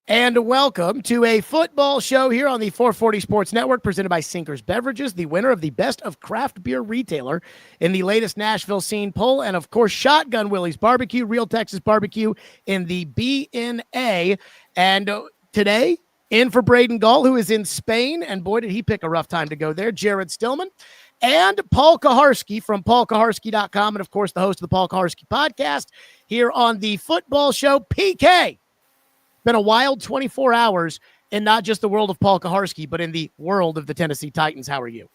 And welcome to a football show here on the 440 Sports Network, presented by Sinkers Beverages, the winner of the Best of Craft Beer Retailer in the latest Nashville Scene poll, and of course, Shotgun Willie's Barbecue, Real Texas Barbecue in the BNA. And today, in for Braden Gall, who is in Spain, and boy, did he pick a rough time to go there, Jared Stillman, and Paul Kuharsky from paulkuharsky.com, and of course, the host of the Paul Kuharsky podcast here on the football show. PK. Been a wild 24 hours in not just the world of Paul Kuharsky, but in the world of the Tennessee Titans. How are you?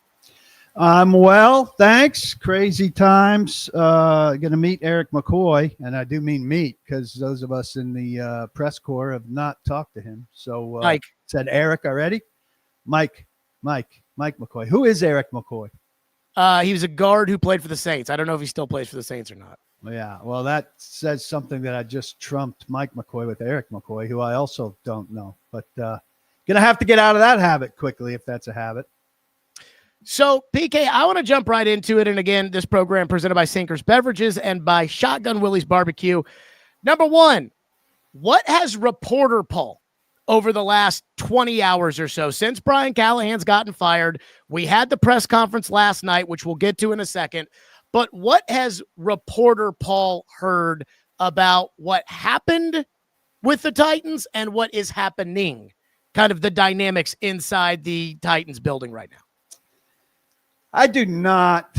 I'm well, thanks. Crazy times. Going to meet Eric McCoy, and I do mean meet because those of us in the press corps have not talked to him. So Mike said Eric already. Mike McCoy. Who is Eric McCoy? He was a guard who played for the Saints. I don't know if he still plays for the Saints or not. Yeah, well, that says something that I just trumped Mike McCoy with Eric McCoy, who I also don't know. But going to have to get out of that habit quickly if that's a habit. So, PK, I want to jump right into it. And again, this program presented by Sinkers Beverages and by Shotgun Willie's Barbecue. Number one, what has reporter Paul over the last 20 hours or so since Brian Callahan's gotten fired? We had the press conference last night, which we'll get to in a second. But what has reporter Paul heard about what happened with the Titans and what is happening, kind of the dynamics inside the Titans building right now? I do not.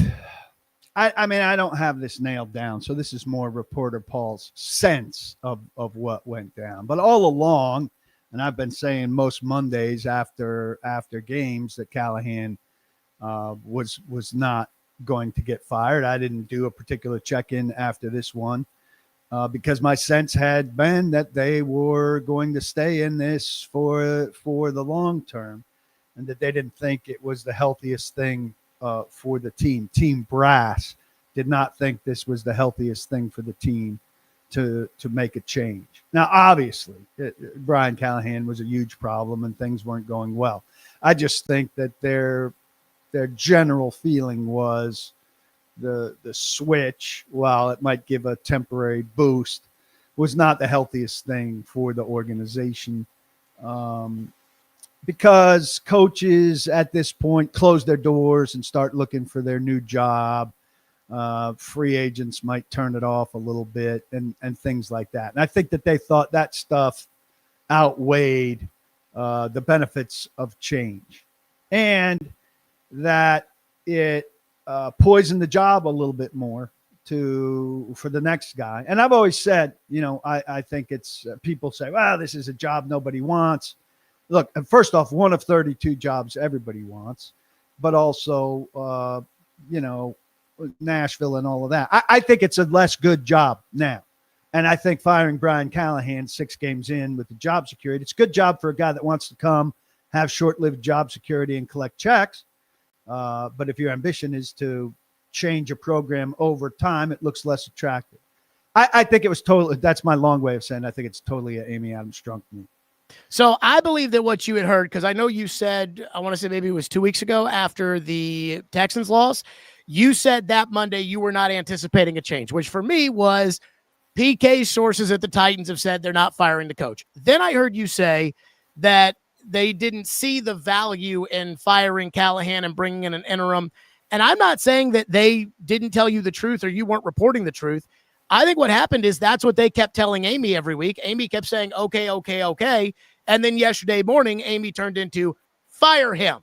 I mean, I don't have this nailed down. So this is more reporter Paul's sense of what went down. But all along, and I've been saying most Mondays after games that Callahan was not going to get fired. I didn't do a particular check-in after this one because my sense had been that they were going to stay in this for the long term, and that they didn't think it was the healthiest thing for the team. Team brass did not think this was the healthiest thing for the team to make a change. Now, obviously, Brian Callahan was a huge problem and things weren't going well. I just think that their general feeling was the switch, while it might give a temporary boost, was not the healthiest thing for the organization, because coaches at this point close their doors and start looking for their new job. Free agents might turn it off a little bit and things like that. And I think that they thought that stuff outweighed the benefits of change, and that it poisoned the job a little bit more for the next guy. And I've always said, I think it's people say, well, this is a job nobody wants. Look, first off, one of 32 jobs everybody wants, but also, Nashville and all of that. I think it's a less good job now. And I think firing Brian Callahan 6 games in with the job security, it's a good job for a guy that wants to come, have short-lived job security and collect checks. But if your ambition is to change a program over time, it looks less attractive. I think it was totally, that's my long way of saying I think it's totally an Amy Adams Strunk move. So I believe that what you had heard, because I know you said, I want to say maybe it was 2 weeks ago after the Texans loss, you said that Monday you were not anticipating a change, which for me was PK's sources at the Titans have said they're not firing the coach. Then I heard you say that they didn't see the value in firing Callahan and bringing in an interim. And I'm not saying that they didn't tell you the truth or you weren't reporting the truth. I think what happened is that's what they kept telling Amy every week. Amy kept saying, okay. And then yesterday morning, Amy turned into fire him.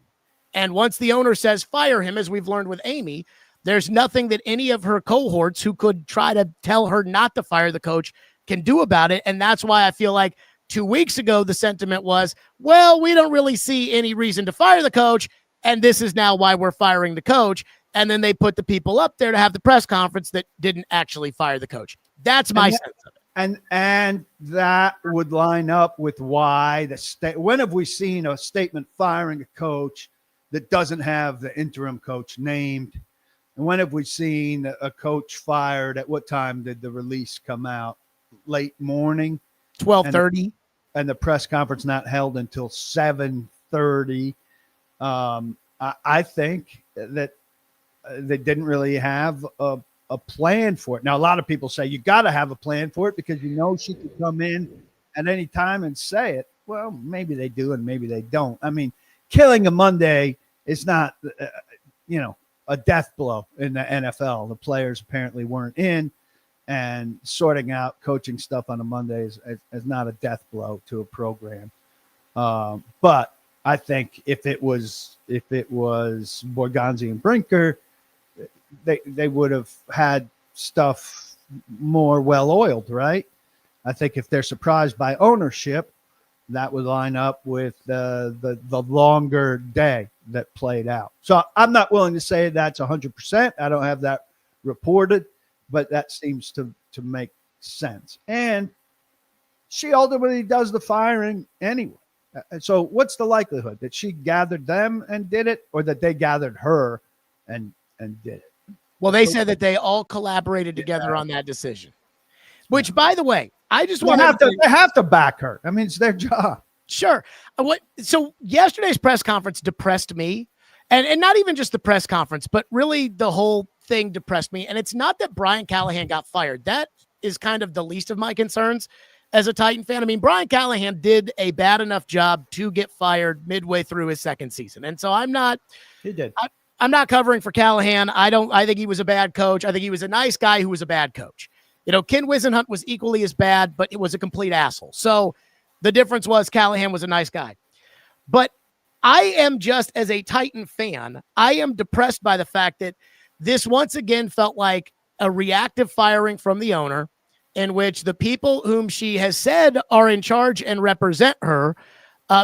And once the owner says fire him, as we've learned with Amy, there's nothing that any of her cohorts who could try to tell her not to fire the coach can do about it. And that's why I feel like 2 weeks ago, the sentiment was, well, we don't really see any reason to fire the coach, and this is now why we're firing the coach. And then they put the people up there to have the press conference that didn't actually fire the coach. That's my sense of it. And that would line up with why when have we seen a statement firing a coach that doesn't have the interim coach named? And when have we seen a coach fired? At what time did the release come out? Late morning? 12:30. And the press conference not held until 7:30. I think that they didn't really have a plan for it. Now, a lot of people say you got to have a plan for it because she could come in at any time and say it. well, maybe they do and maybe they don't. I mean, killing a Monday is not, a death blow in the NFL. The players apparently weren't in, and sorting out coaching stuff on a Monday is not a death blow to a program. But I think if it was Borgonzi and Brinker, they would have had stuff more well-oiled, right? I think if they're surprised by ownership, that would line up with the longer day that played out. So I'm not willing to say that's 100%. I don't have that reported, but that seems to make sense. And she ultimately does the firing anyway. So what's the likelihood that she gathered them and did it, or that they gathered her and did it? Well, they said that they all collaborated together on that decision, which, by the way, I just want they have to back her. I mean, it's their job. Sure. So yesterday's press conference depressed me, and not even just the press conference, but really the whole thing depressed me. And it's not that Brian Callahan got fired. That is kind of the least of my concerns as a Titan fan. I mean, Brian Callahan did a bad enough job to get fired midway through his second season. And so I'm not covering for Callahan. I think he was a bad coach. I think he was a nice guy who was a bad coach. Ken Wisenhunt was equally as bad, but it was a complete asshole. So the difference was Callahan was a nice guy. But I am just, as a Titan fan, I am depressed by the fact that this once again felt like a reactive firing from the owner, in which the people whom she has said are in charge and represent her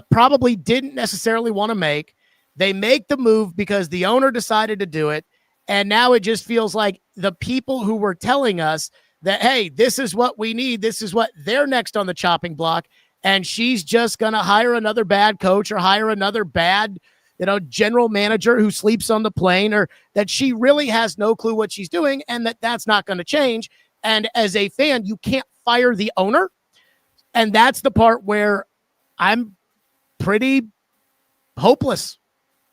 probably didn't necessarily want to make. They make the move because the owner decided to do it. And now it just feels like the people who were telling us that, hey, this is what we need, this is what they're next on the chopping block, and she's just going to hire another bad coach or hire another bad, general manager who sleeps on the plane, or that she really has no clue what she's doing, and that's not going to change. And as a fan, you can't fire the owner. And that's the part where I'm pretty hopeless.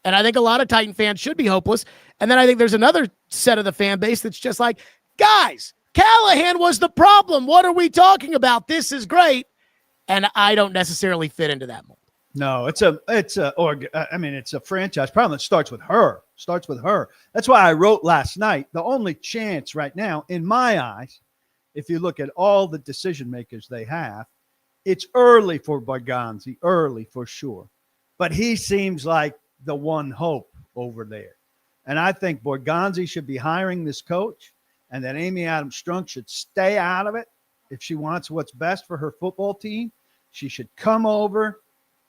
And I think a lot of Titan fans should be hopeless. And then I think there's another set of the fan base that's just like, guys, Callahan was the problem. What are we talking about? This is great. And I don't necessarily fit into that mold. No, it's a franchise problem that starts with her. That's why I wrote last night, the only chance right now, in my eyes, if you look at all the decision makers they have, it's early for Borgonzi, early for sure. But he seems like the one hope over there. And I think Borgonzi should be hiring this coach, and that Amy Adams Strunk should stay out of it. If she wants what's best for her football team, she should come over,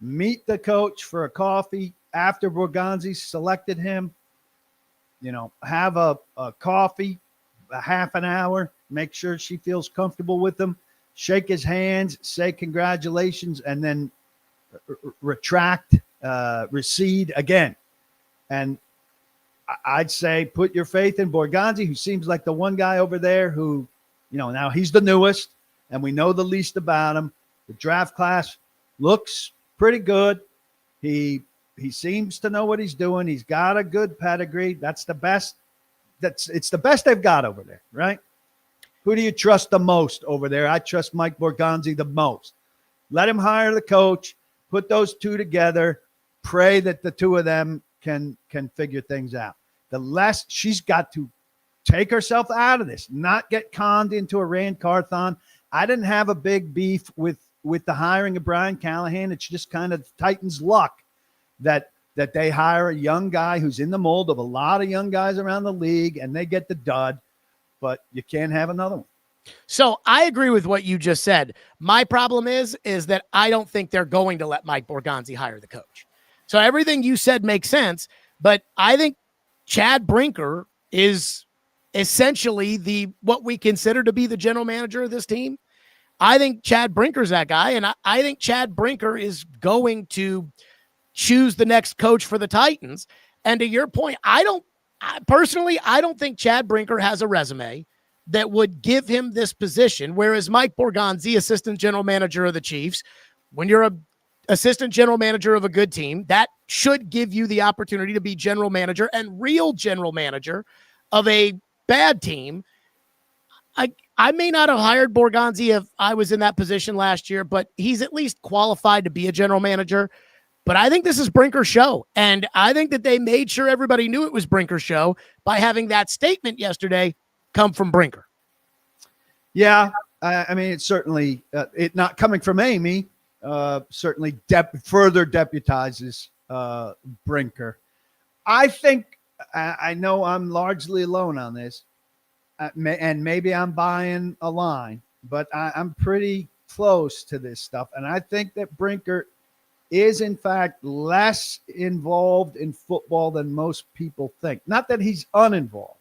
meet the coach for a coffee after Borgonzi selected him, have a coffee, a half an hour, make sure she feels comfortable with him, shake his hands, say congratulations, and then recede again. And I'd say put your faith in Borgonzi, who seems like the one guy over there who, now he's the newest and we know the least about him. The draft class looks pretty good. He seems to know what he's doing. He's got a good pedigree. That's the best. It's the best they've got over there, right? Who do you trust the most over there? I trust Mike Borgonzi the most. Let him hire the coach, put those two together, pray that the two of them can figure things out. The less she's got to take herself out of this, not get conned into a Rand Carthon. I didn't have a big beef with the hiring of Brian Callahan. It's just kind of Titans' luck that they hire a young guy who's in the mold of a lot of young guys around the league, and they get the dud, but you can't have another one. So I agree with what you just said. My problem is that I don't think they're going to let Mike Borgonzi hire the coach. So everything you said makes sense, but I think Chad Brinker is essentially what we consider to be the general manager of this team. I think Chad Brinker's that guy, and I think Chad Brinker is going to choose the next coach for the Titans. And to your point, I don't think Chad Brinker has a resume that would give him this position, whereas Mike Borgonzi, assistant general manager of the Chiefs, when you're a assistant general manager of a good team, that should give you the opportunity to be general manager and real general manager of a bad team. I may not have hired Borgonzi if I was in that position last year, but he's at least qualified to be a general manager. But I think this is Brinker's show. And I think that they made sure everybody knew it was Brinker's show by having that statement yesterday come from Brinker. Yeah. I mean, it's certainly it not coming from Amy, certainly further deputizes Brinker. I think I know I'm largely alone on this, and maybe I'm buying a line, but I'm pretty close to this stuff. And I think that Brinker is, in fact, less involved in football than most people think. Not that he's uninvolved,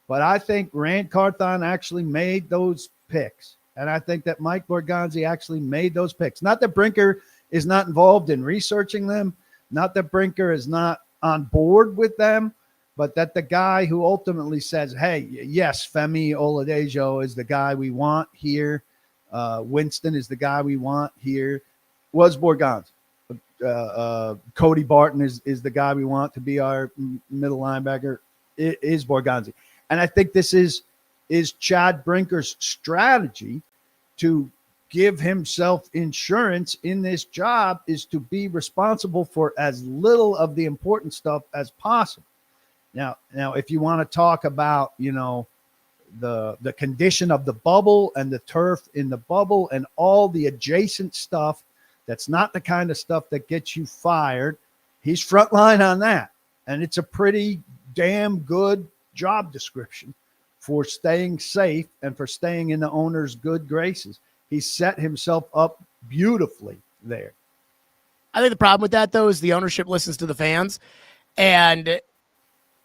but I think Rand Carthon actually made those picks. And I think that Mike Borgonzi actually made those picks. Not that Brinker is not involved in researching them, not that Brinker is not on board with them, but that the guy who ultimately says, hey, yes, Femi Oladejo is the guy we want here, Winston is the guy we want here, was Borgonzi. Cody Barton is the guy we want to be our middle linebacker, is Borgonzi. And I think this is Chad Brinker's strategy to give himself insurance in this job, is to be responsible for as little of the important stuff as possible. Now, if you want to talk about, the condition of the bubble and the turf in the bubble and all the adjacent stuff, that's not the kind of stuff that gets you fired. He's frontline on that. And it's a pretty damn good job description for staying safe and for staying in the owner's good graces. He set himself up beautifully there. I think the problem with that, though, is the ownership listens to the fans. And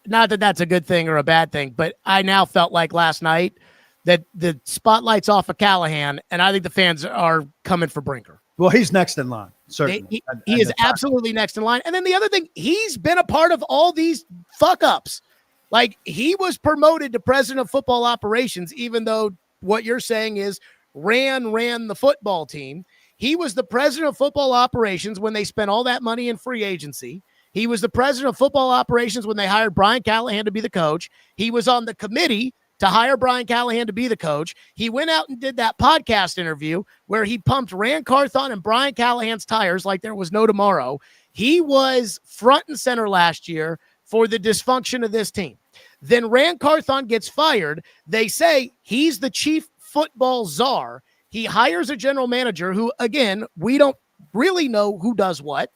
not that that's a good thing or a bad thing, but I now felt like last night that the spotlight's off of Callahan, and I think the fans are coming for Brinker. Well, he's next in line, certainly. He is absolutely next in line. And then the other thing, he's been a part of all these fuck-ups. Like, he was promoted to president of football operations, even though what you're saying is ran the football team. He was the president of football operations when they spent all that money in free agency. He was the president of football operations when they hired Brian Callahan to be the coach. He was on the committee to hire Brian Callahan to be the coach. He went out and did that podcast interview where he pumped Rand Carthon and Brian Callahan's tires like there was no tomorrow. He was front and center last year for the dysfunction of this team. Then Rand Carthon gets fired. They say he's the chief football czar. He hires a general manager who, again, we don't really know who does what.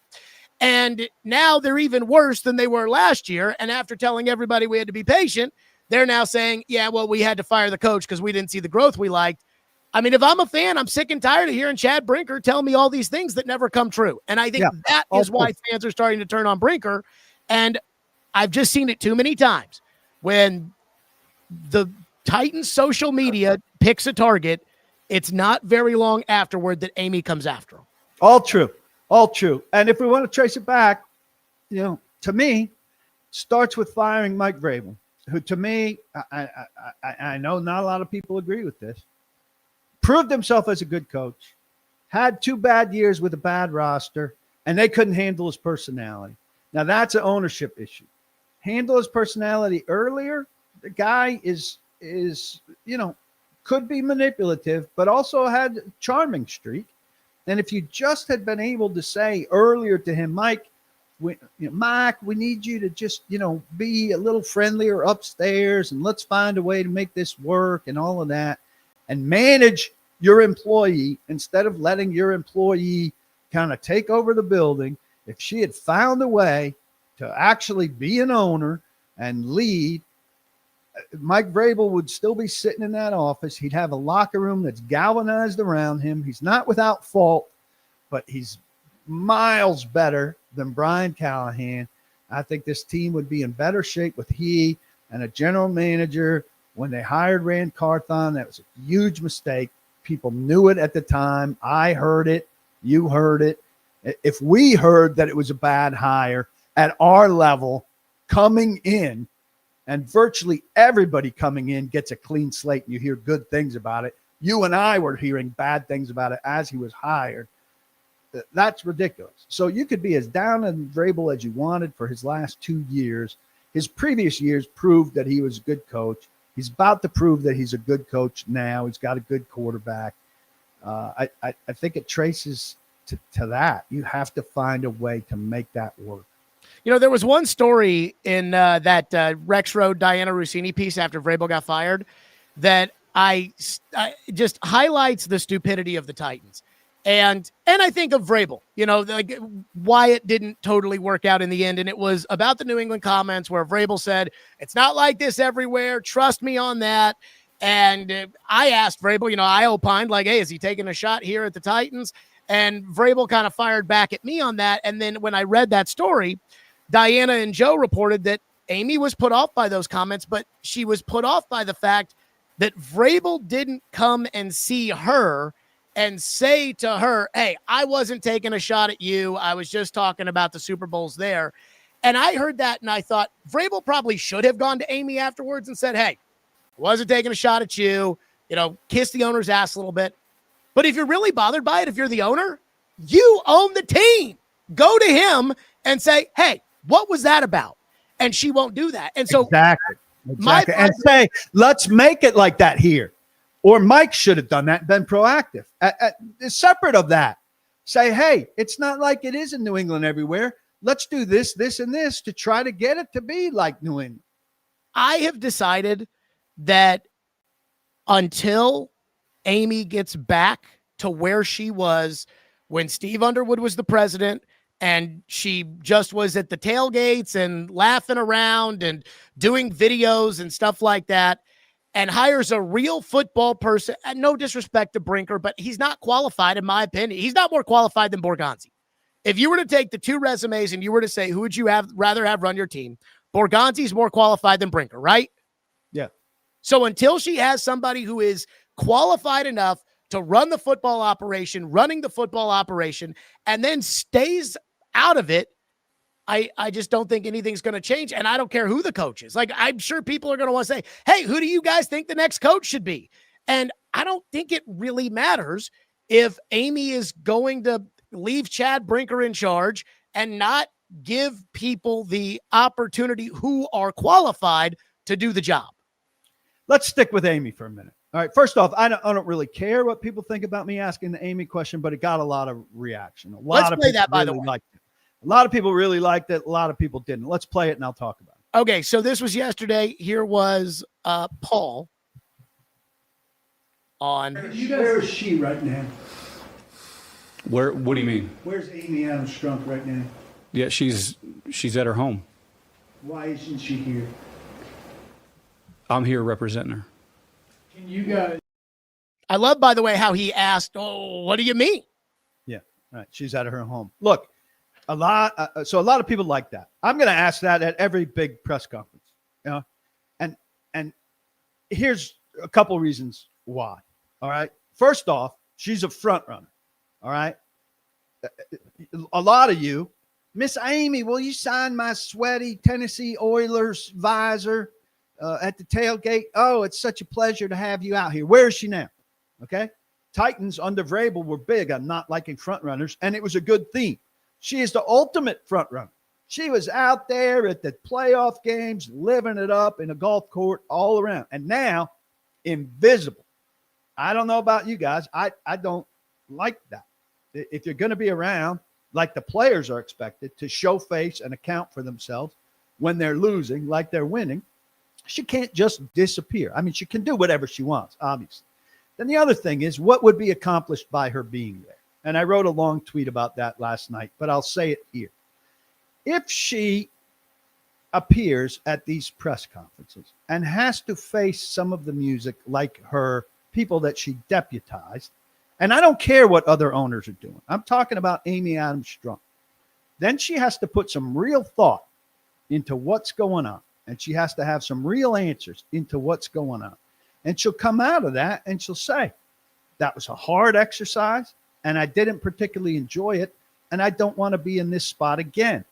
And now they're even worse than they were last year. And after telling everybody we had to be patient, they're now saying, yeah, well, we had to fire the coach because we didn't see the growth we liked. I mean, if I'm a fan, I'm sick and tired of hearing Chad Brinker tell me all these things that never come true. And I think that is why fans are starting to turn on Brinker. And I've just seen it too many times. When the Titans social media picks a target, it's not very long afterward that Amy comes after him. All true. And if we want to trace it back, to me, starts with firing Mike Vrabel, who, to me, I know not a lot of people agree with this, proved himself as a good coach, had 2 bad years with a bad roster, and they couldn't handle his personality. Now, that's an ownership issue. Handle his personality earlier. The guy is could be manipulative, but also had a charming streak. And if you just had been able to say earlier to him, Mike, we need you to just, be a little friendlier upstairs, and let's find a way to make this work and all of that, and manage your employee instead of letting your employee kind of take over the building. If she had found a way to actually be an owner and lead, Mike Vrabel would still be sitting in that office. He'd have a locker room that's galvanized around him. He's not without fault, but he's miles better than Brian Callahan. I think this team would be in better shape with he and a general manager. When they hired Rand Carthon, that was a huge mistake. People knew it at the time. I heard it. You heard it. If we heard that it was a bad hire at our level coming in, and virtually everybody coming in gets a clean slate and you hear good things about it, you and I were hearing bad things about it as he was hired. That's ridiculous. So you could be as down on Vrabel as you wanted for his last 2 years. His previous years proved that he was a good coach. He's about to prove that he's a good coach now. He's got a good quarterback. I think it traces to that. You have to find a way to make that work. You know, there was one story in that Rex Road Diana Rossini piece after Vrabel got fired that I just highlights the stupidity of the Titans. And I think of Vrabel, you know, like why it didn't totally work out in the end. And it was about the New England comments where Vrabel said, it's not like this everywhere. Trust me on that. And I asked Vrabel, you know, I opined like, hey, is he taking a shot here at the Titans? And Vrabel kind of fired back at me on that. And then when I read that story, Diana and Joe reported that Amy was put off by those comments, but she was put off by the fact that Vrabel didn't come and see her and say to her, hey, I wasn't taking a shot at you. I was just talking about the Super Bowls there. And I heard that and I thought Vrabel probably should have gone to Amy afterwards and said, hey, I wasn't taking a shot at you, you know, kiss the owner's ass a little bit. But if you're really bothered by it, if you're the owner, you own the team. Go to him and say, hey, what was that about? And she won't do that. And so exactly. And say, let's make it like that here. Or Mike should have done that and been proactive. Separate of that, say, hey, it's not like it is in New England everywhere. Let's do this, this, and this to try to get it to be like New England. I have decided that until Amy gets back to where she was when Steve Underwood was the president and she just was at the tailgates and laughing around and doing videos and stuff like that, and hires a real football person, and no disrespect to Brinker, but he's not qualified in my opinion. He's not more qualified than Borgonzi. If you were to take the two resumes and you were to say, who would you rather have run your team? Borgonzi's more qualified than Brinker, right? Yeah. So until she has somebody who is qualified enough to run the football operation, running the football operation, and then stays out of it, I just don't think anything's going to change. And I don't care who the coach is. Like, I'm sure people are going to want to say, hey, who do you guys think the next coach should be? And I don't think it really matters if Amy is going to leave Chad Brinker in charge and not give people the opportunity who are qualified to do the job. Let's stick with Amy for a minute. All right. First off, I don't really care what people think about me asking the Amy question, but it got a lot of reaction. Let's play that, by the way. Liked it. A lot of people really liked it. A lot of people didn't. Let's play it and I'll talk about it. Okay. So this was yesterday. Here was Paul on. Where is she right now? Where? What do you mean? Where's Amy Adams Strunk right now? Yeah, she's at her home. Why isn't she here? I'm here representing her. Can you guys? I love, by the way, how he asked, oh, what do you mean? Yeah. All right. She's at her home. Look, a lot of people like that. I'm going to ask that at every big press conference, you know, and here's a couple reasons why. All right. First off, she's a front runner. All right. A lot of you, Miss Amy, will you sign my sweaty Tennessee Oilers visor at the tailgate? Oh, it's such a pleasure to have you out here. Where is she now? Okay. Titans under Vrabel were big on not liking front runners, and it was a good theme. She is the ultimate front runner. She was out there at the playoff games, living it up in a golf court all around. And now, invisible. I don't know about you guys. I don't like that. If you're going to be around, like the players are expected to show face and account for themselves when they're losing, like they're winning, she can't just disappear. I mean, she can do whatever she wants, obviously. Then the other thing is, what would be accomplished by her being there? And I wrote a long tweet about that last night, but I'll say it here. If she appears at these press conferences and has to face some of the music like her people that she deputized, and I don't care what other owners are doing. I'm talking about Amy Adams Strunk. Then she has to put some real thought into what's going on. And she has to have some real answers into what's going on. And she'll come out of that and she'll say, that was a hard exercise and I didn't particularly enjoy it. And I don't want to be in this spot again.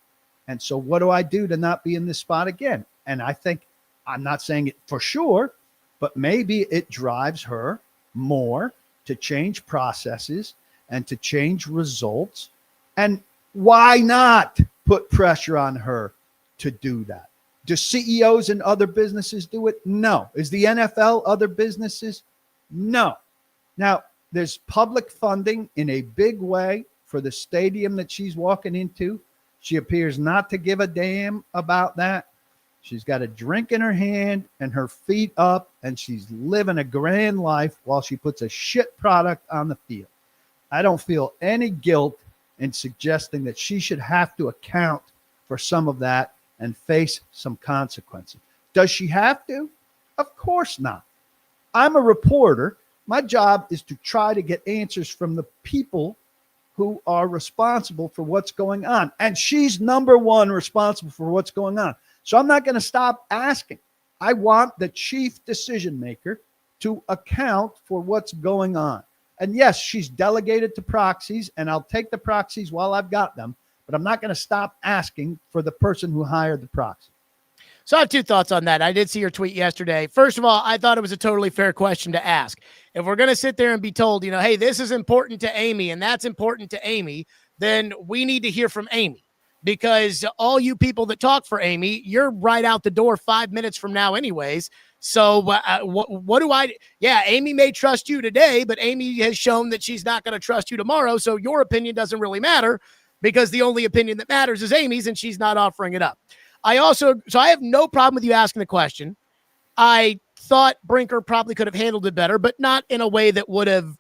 And so what do I do to not be in this spot again? And I think, I'm not saying it for sure, but maybe it drives her more to change processes and to change results. And why not put pressure on her to do that? Do CEOs in other businesses do it? No. Is the NFL other businesses? No. Now, there's public funding in a big way for the stadium that she's walking into. She appears not to give a damn about that. She's got a drink in her hand and her feet up, and she's living a grand life while she puts a shit product on the field. I don't feel any guilt in suggesting that she should have to account for some of that and face some consequences. Does she have to? Of course not. I'm a reporter. My job is to try to get answers from the people who are responsible for what's going on. And she's number one responsible for what's going on. So I'm not going to stop asking. I want the chief decision maker to account for what's going on. And yes, she's delegated to proxies, and I'll take the proxies while I've got them, but I'm not going to stop asking for the person who hired the proxy. So I have two thoughts on that. I did see your tweet yesterday. First of all, I thought it was a totally fair question to ask. If we're going to sit there and be told, hey, this is important to Amy and that's important to Amy, then we need to hear from Amy, because all you people that talk for Amy, you're right out the door 5 minutes from now anyways. So what do I, Amy may trust you today, but Amy has shown that she's not going to trust you tomorrow. So your opinion doesn't really matter, because the only opinion that matters is Amy's, and she's not offering it up. I have no problem with you asking the question. I thought Brinker probably could have handled it better, but not in a way that would have,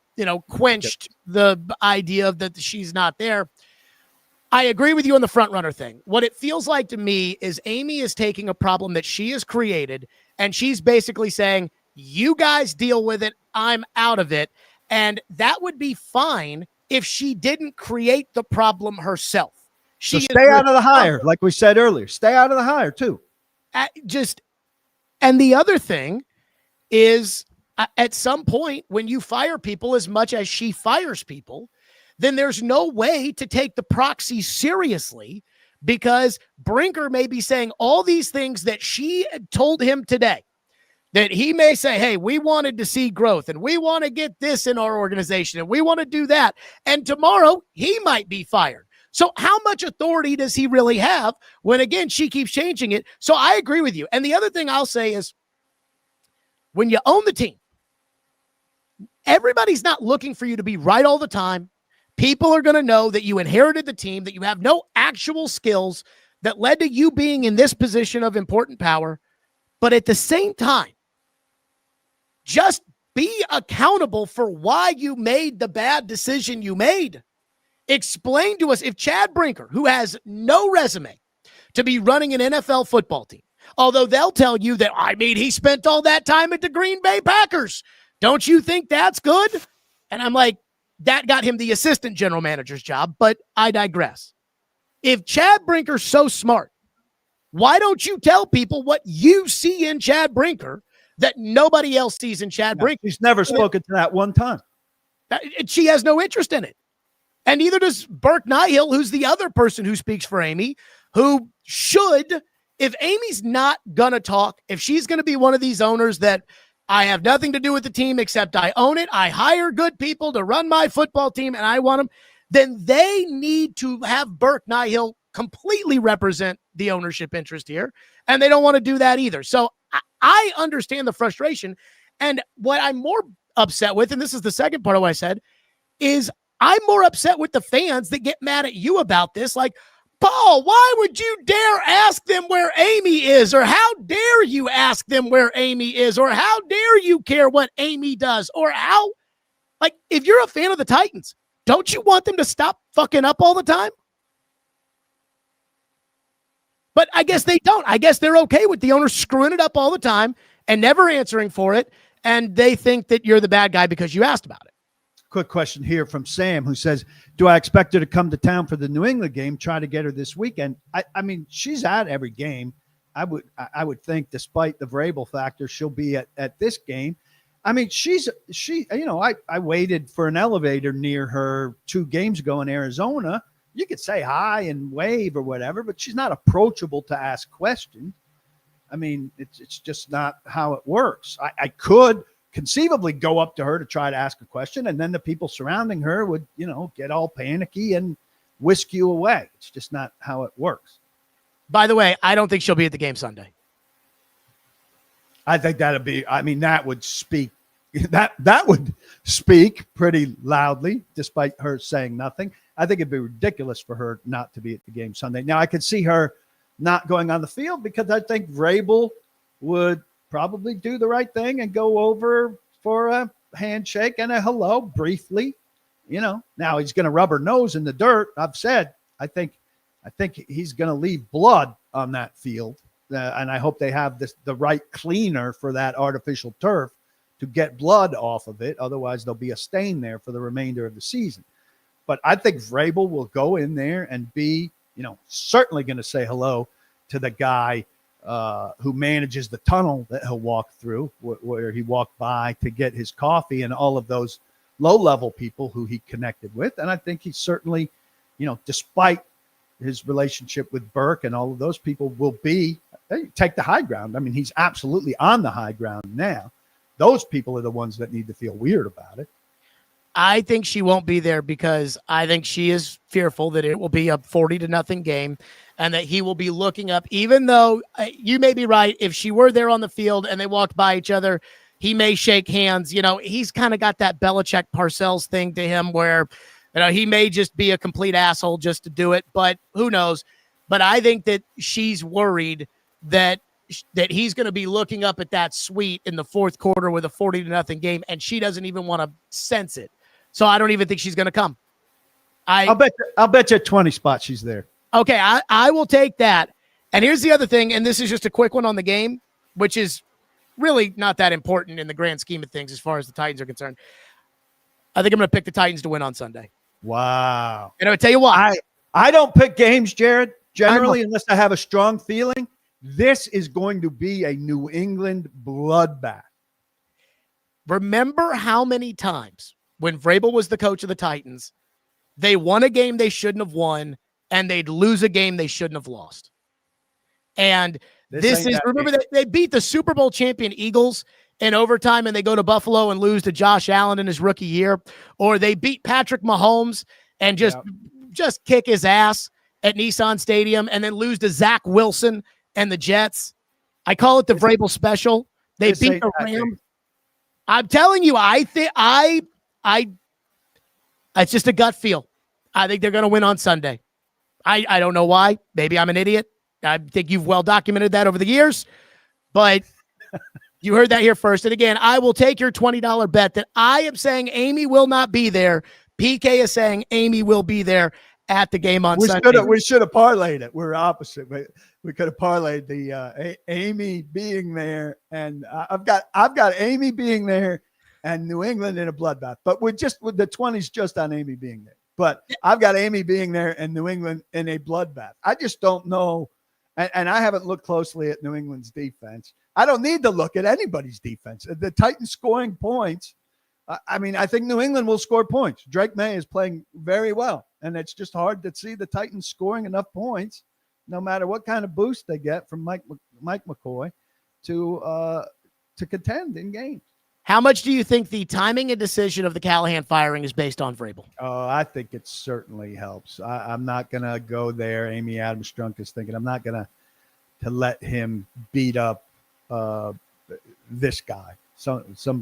quenched the idea of that she's not there. I agree with you on the front runner thing. What it feels like to me is Amy is taking a problem that she has created, and she's basically saying, you guys deal with it, I'm out of it. And that would be fine if she didn't create the problem herself. So stay out of the hire, like we said earlier. Stay out of the hire, too. And the other thing is, at some point, when you fire people as much as she fires people, then there's no way to take the proxy seriously, because Brinker may be saying all these things that she told him today, that he may say, hey, we wanted to see growth, and we want to get this in our organization, and we want to do that. And tomorrow he might be fired. So how much authority does he really have when, again, she keeps changing it? So I agree with you. And the other thing I'll say is, when you own the team, everybody's not looking for you to be right all the time. People are going to know that you inherited the team, that you have no actual skills that led to you being in this position of important power. But at the same time, just be accountable for why you made the bad decision you made. Explain to us, if Chad Brinker, who has no resume to be running an NFL football team, although they'll tell you that, he spent all that time at the Green Bay Packers. Don't you think that's good? And I'm like, that got him the assistant general manager's job, but I digress. If Chad Brinker's so smart, why don't you tell people what you see in Chad Brinker that nobody else sees in Chad Brinker? He's never spoken to that one time. She has no interest in it. And neither does Burke Nihill, who's the other person who speaks for Amy, who should, if Amy's not going to talk, if she's going to be one of these owners that I have nothing to do with the team except I own it, I hire good people to run my football team, and I want them, then they need to have Burke Nihill completely represent the ownership interest here, and they don't want to do that either. So I understand the frustration, and what I'm more upset with, and this is the second part of what I said, is I'm more upset with the fans that get mad at you about this. Like, Paul, why would you dare ask them where Amy is? Or how dare you ask them where Amy is? Or how dare you care what Amy does? Or how, if you're a fan of the Titans, don't you want them to stop fucking up all the time? But I guess they don't. I guess they're okay with the owner screwing it up all the time and never answering for it. And they think that you're the bad guy because you asked about it. Quick question here from Sam, who says, do I expect her to come to town for the New England game? Try to get her this weekend. I mean, she's at every game. I would think, despite the Vrabel factor, she'll be at this game. I mean, I waited for an elevator near her 2 games ago in Arizona. You could say hi and wave or whatever, but she's not approachable to ask questions. I mean, it's just not how it works. I could conceivably go up to her to try to ask a question, and then the people surrounding her would, get all panicky and whisk you away. It's just not how it works. By the way, I don't think she'll be at the game Sunday. I think that'd be. I mean, that would speak. That would speak pretty loudly, despite her saying nothing. I think it'd be ridiculous for her not to be at the game Sunday. Now, I could see her not going on the field because I think Vrabel would probably do the right thing and go over for a handshake and a hello briefly. Now he's going to rub her nose in the dirt. I've said I think he's going to leave blood on that field, and I hope they have the right cleaner for that artificial turf to get blood off of it. Otherwise, there'll be a stain there for the remainder of the season. But I think Vrabel will go in there and be, certainly going to say hello to the guy who manages the tunnel that he'll walk through, where he walked by to get his coffee, and all of those low-level people who he connected with. And I think he certainly, despite his relationship with Burke and all of those people, will take the high ground. I mean, he's absolutely on the high ground now. Those people are the ones that need to feel weird about it. I think she won't be there because I think she is fearful that it will be a 40-0 game and that he will be looking up, even though you may be right. If she were there on the field and they walked by each other, he may shake hands. He's kind of got that Belichick Parcells thing to him where, he may just be a complete asshole just to do it, but who knows? But I think that she's worried that he's going to be looking up at that suite in the fourth quarter with a 40-0 game, and she doesn't even want to sense it. So I don't even think she's going to come. I'll bet you 20 spots she's there. Okay, I will take that. And here's the other thing, and this is just a quick one on the game, which is really not that important in the grand scheme of things as far as the Titans are concerned. I think I'm going to pick the Titans to win on Sunday. Wow. And I'll tell you why. I don't pick games, Jared, generally, unless I have a strong feeling. This is going to be a New England bloodbath. Remember how many times when Vrabel was the coach of the Titans, they won a game they shouldn't have won, and they'd lose a game they shouldn't have lost. And remember that they beat the Super Bowl champion Eagles in overtime, and they go to Buffalo and lose to Josh Allen in his rookie year, or they beat Patrick Mahomes and just kick his ass at Nissan Stadium and then lose to Zach Wilson and the Jets. I call it the Vrabel special. They beat the Rams. I'm telling you, I think it's just a gut feel. I think they're going to win on Sunday. I don't know why. Maybe I'm an idiot. I think you've well documented that over the years, but you heard that here first. And again, I will take your $20 bet that I am saying Amy will not be there. PK is saying Amy will be there at the game on Sunday. We should have parlayed it. We're opposite. We could have parlayed the Amy being there, and I've got Amy being there and New England in a bloodbath. But with the 20s just on Amy being there. But I've got Amy being there and New England in a bloodbath. I just don't know, and I haven't looked closely at New England's defense. I don't need to look at anybody's defense. The Titans scoring points. I think New England will score points. Drake May is playing very well, and it's just hard to see the Titans scoring enough points, no matter what kind of boost they get from Mike McCoy, to contend in games. How much do you think the timing and decision of the Callahan firing is based on Vrabel? I think it certainly helps. I'm not going to go there. Amy Adams Strunk is thinking I'm not going to let him beat up this guy.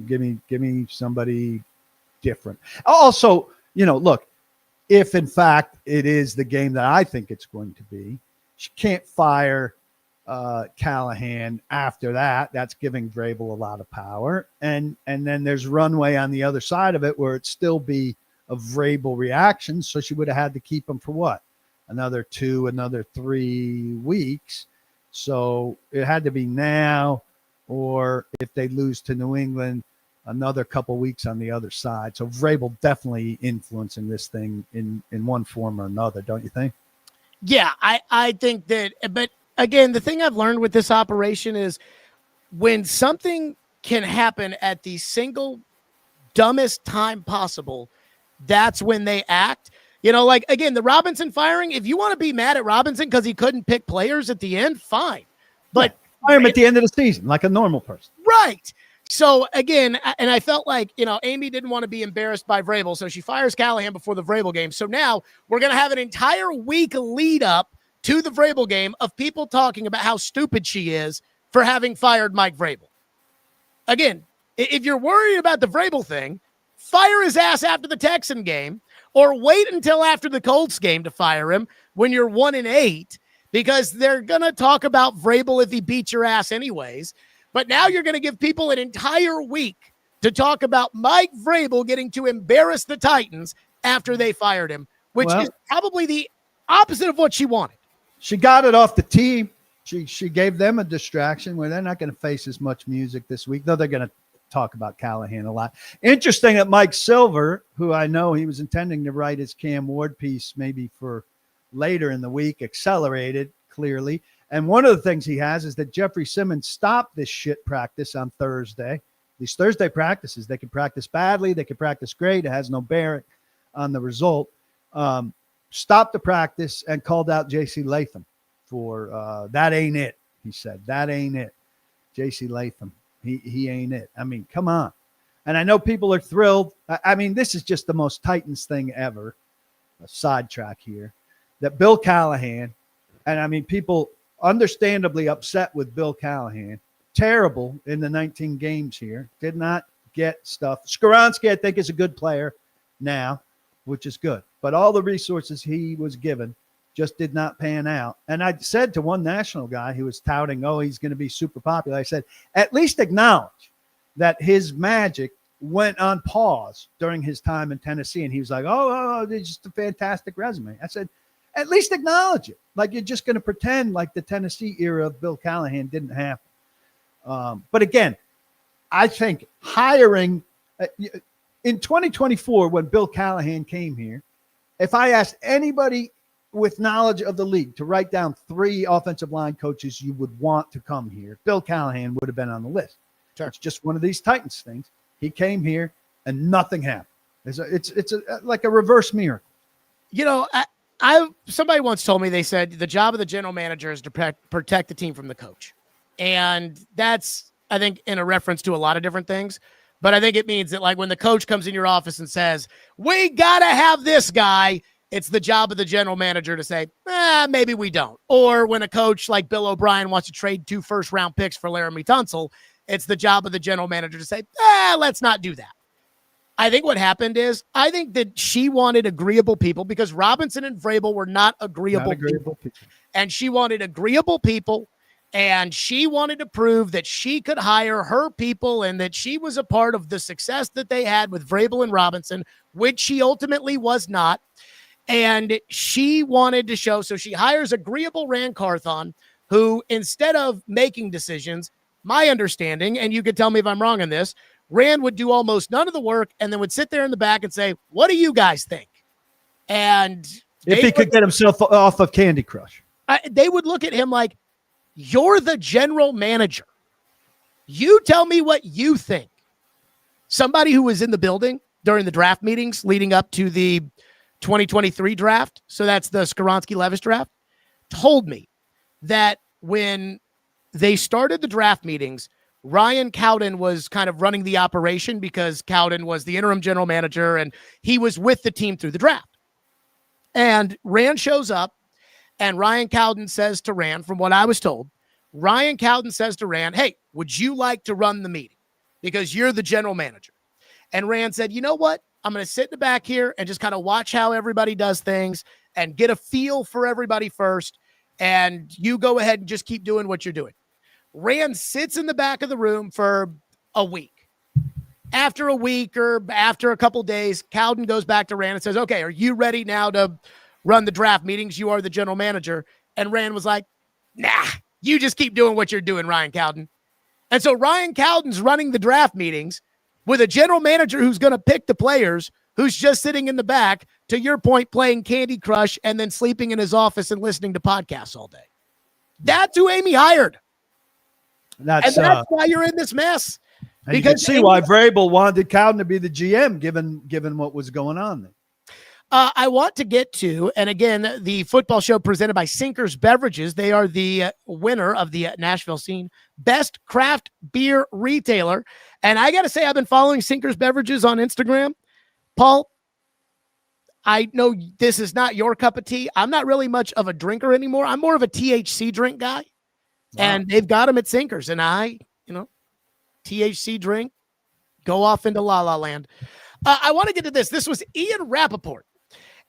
Give me somebody different. Also, look, if in fact it is the game that I think it's going to be, she can't fire Callahan after that. That's giving Vrabel a lot of power. And then there's runway on the other side of it where it'd still be a Vrabel reaction. So she would have had to keep him for what? Another 3 weeks. So it had to be now, or if they lose to New England, another couple weeks on the other side. So Vrabel definitely influencing this thing in one form or another, don't you think? Yeah, I think that, but again, the thing I've learned with this operation is when something can happen at the single dumbest time possible, that's when they act. Like, again, the Robinson firing, if you want to be mad at Robinson because he couldn't pick players at the end, fine. But fire him at the end of the season, like a normal person. Right. So, again, and I felt like, Amy didn't want to be embarrassed by Vrabel, so she fires Callahan before the Vrabel game. So now we're going to have an entire week lead up to the Vrabel game of people talking about how stupid she is for having fired Mike Vrabel. again, if you're worried about the Vrabel thing, fire his ass after the Texan game, or wait until after the Colts game to fire him when you're 1-8, because they're going to talk about Vrabel if he beats your ass anyways. But now you're going to give people an entire week to talk about Mike Vrabel getting to embarrass the Titans after they fired him, which is probably the opposite of what she wanted. She got it off the team. She gave them a distraction where they're not going to face as much music this week, though they're going to talk about Callahan a lot. Interesting that Mike Silver, who I know he was intending to write his Cam Ward piece maybe for later in the week, accelerated clearly. And one of the things he has is that Jeffrey Simmons stopped this shit practice on Thursday. These Thursday practices, they can practice badly, they can practice great. It has no bearing on the result. Stopped the practice and called out J.C. Latham for that ain't it. He said, that ain't it. J.C. Latham, he ain't it. I mean, come on. And I know people are thrilled. I mean, this is just the most Titans thing ever. A sidetrack here. That Bill Callahan, and I mean, people understandably upset with Bill Callahan. Terrible in the 19 games here. Did not get stuff. Skoronski, I think, is a good player now, which is good. But all the resources he was given just did not pan out. And I said to one national guy who was touting, oh, he's going to be super popular. I said, at least acknowledge that his magic went on pause during his time in Tennessee. And he was like, oh, it's just a fantastic resume. I said, at least acknowledge it. Like you're just going to pretend like the Tennessee era of Bill Callahan didn't happen. But again, I think hiring in 2024, when Bill Callahan came here, if I asked anybody with knowledge of the league to write down 3 offensive line coaches you would want to come here, Bill Callahan would have been on the list. Sure. It's just one of these Titans things. He came here and nothing happened. It's like a reverse miracle. You know, somebody once told me, they said the job of the general manager is to protect the team from the coach. And that's, I think, in a reference to a lot of different things. But I think it means that, like, when the coach comes in your office and says, we got to have this guy, it's the job of the general manager to say, maybe we don't. Or when a coach like Bill O'Brien wants to trade 2 first-round picks for Laramie Tunsil, it's the job of the general manager to say, let's not do that. I think what happened is, I think that she wanted agreeable people because Robinson and Vrabel were not agreeable people. And she wanted agreeable people. And she wanted to prove that she could hire her people and that she was a part of the success that they had with Vrabel and Robinson, which she ultimately was not. And she wanted to show, so she hires agreeable Rand Carthon, who, instead of making decisions, my understanding, and you could tell me if I'm wrong on this, Rand would do almost none of the work and then would sit there in the back and say, what do you guys think? And if he could get himself off of Candy Crush, they would look at him like, you're the general manager. You tell me what you think. Somebody who was in the building during the draft meetings leading up to the 2023 draft, so that's the Skoronski-Levis draft, told me that when they started the draft meetings, Ryan Cowden was kind of running the operation because Cowden was the interim general manager and he was with the team through the draft. And Rand shows up. And Ryan Cowden says to Rand, from what I was told, Ryan Cowden says to Rand, hey, would you like to run the meeting? Because you're the general manager. And Rand said, you know what? I'm going to sit in the back here and just kind of watch how everybody does things and get a feel for everybody first. And you go ahead and just keep doing what you're doing. Rand sits in the back of the room for a week. After a week or after a couple days, Cowden goes back to Rand and says, okay, are you ready now to run the draft meetings? You are the general manager. And Rand was like, nah, you just keep doing what you're doing, Ryan Cowden. And so Ryan Cowden's running the draft meetings with a general manager who's going to pick the players, who's just sitting in the back, to your point, playing Candy Crush and then sleeping in his office and listening to podcasts all day. That's who Amy hired. That's why you're in this mess. And you can see why Vrabel wanted Cowden to be the GM, given what was going on there. I want to get to, and again, the football show presented by Sinkers Beverages. They are the winner of the Nashville Scene Best Craft Beer Retailer. And I got to say, I've been following Sinkers Beverages on Instagram. Paul, I know this is not your cup of tea. I'm not really much of a drinker anymore. I'm more of a THC drink guy. Wow. And they've got them at Sinkers. And THC drink, go off into La La Land. I want to get to this. This was Ian Rappaport.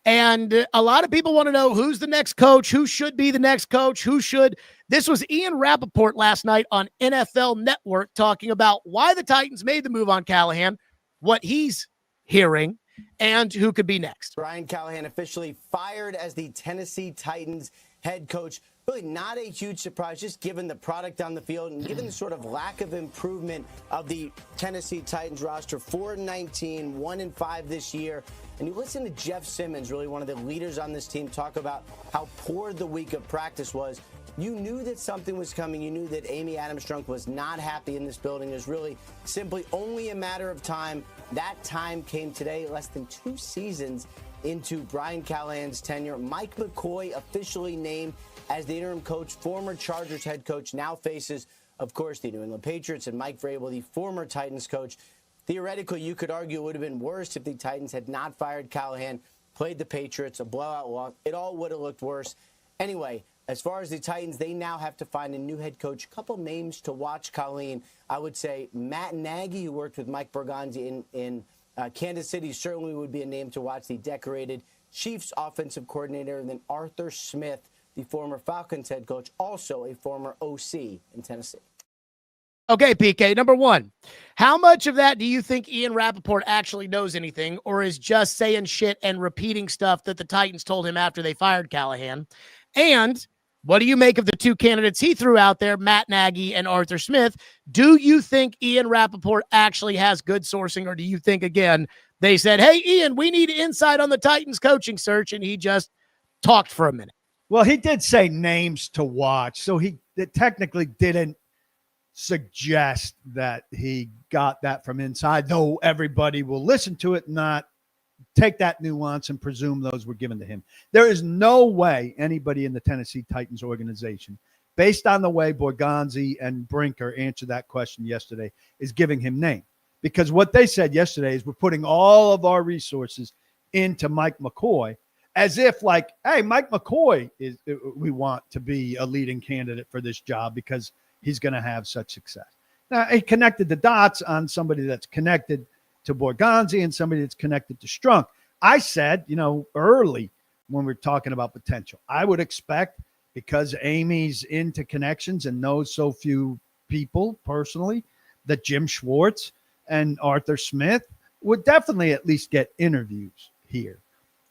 And a lot of people want to know who's the next coach, who should be the next coach, who should. This was Ian Rappaport last night on NFL Network talking about why the Titans made the move on Callahan, what he's hearing, and who could be next. Brian Callahan officially fired as the Tennessee Titans head coach. Really not a huge surprise, just given the product on the field and given the sort of lack of improvement of the Tennessee Titans roster. 4-19, 1-5 this year. And you listen to Jeff Simmons, really one of the leaders on this team, talk about how poor the week of practice was. You knew that something was coming. You knew that Amy Adams-Strunk was not happy in this building. It was really simply only a matter of time. That time came today, less than 2 seasons into Brian Callahan's tenure. Mike McCoy officially named as the interim coach. Former Chargers head coach now faces, of course, the New England Patriots, and Mike Vrabel, the former Titans coach. Theoretically, you could argue it would have been worse if the Titans had not fired Callahan, played the Patriots, a blowout loss. It all would have looked worse. Anyway, as far as the Titans, they now have to find a new head coach. A couple names to watch, Colleen. I would say Matt Nagy, who worked with Mike Borgonzi in Kansas City, certainly would be a name to watch. The decorated Chiefs offensive coordinator, and then Arthur Smith, the former Falcons head coach, also a former OC in Tennessee. Okay, PK, number one, how much of that do you think Ian Rappaport actually knows anything, or is just saying shit and repeating stuff that the Titans told him after they fired Callahan? And what do you make of the 2 candidates he threw out there, Matt Nagy and Arthur Smith? Do you think Ian Rappaport actually has good sourcing, or do you think, again, they said, hey, Ian, we need insight on the Titans coaching search, and he just talked for a minute? Well, he did say names to watch, so it technically didn't suggest that he got that from inside, though everybody will listen to it, not take that nuance and presume those were given to him. There is no way anybody in the Tennessee Titans organization, based on the way Borgonzi and Brinker answered that question yesterday, is giving him name. Because what they said yesterday is we're putting all of our resources into Mike McCoy, as if like, hey, Mike McCoy is, we want to be a leading candidate for this job because he's going to have such success. Now, he connected the dots on somebody that's connected to Borgonzi and somebody that's connected to Strunk. I said, early when we're talking about potential, I would expect, because Amy's into connections and knows so few people personally, that Jim Schwartz and Arthur Smith would definitely at least get interviews here.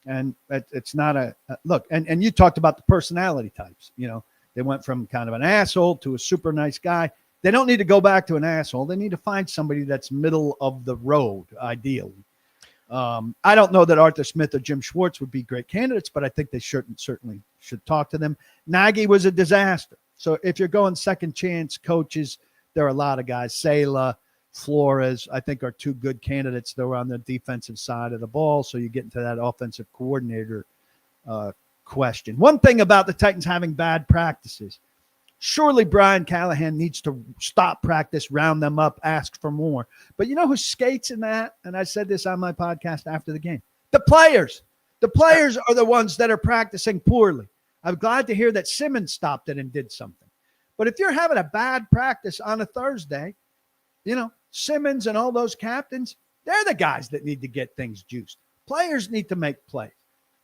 And it's not a look. And you talked about the personality types. They went from kind of an asshole to a super nice guy. They don't need to go back to an asshole. They need to find somebody that's middle of the road, ideally. I don't know that Arthur Smith or Jim Schwartz would be great candidates, but I think they certainly should talk to them. Nagy was a disaster. So if you're going second chance coaches, there are a lot of guys. Sala, Flores, I think, are 2 good candidates. They were on the defensive side of the ball, so you get into that offensive coordinator question. One thing about the Titans having bad practices, surely Brian Callahan needs to stop practice, round them up, ask for more. But you know who skates in that? And I said this on my podcast after the game. The players. The players are the ones that are practicing poorly. I'm glad to hear that Simmons stopped it and did something. But if you're having a bad practice on a Thursday, Simmons and all those captains, they're the guys that need to get things juiced. Players need to make plays.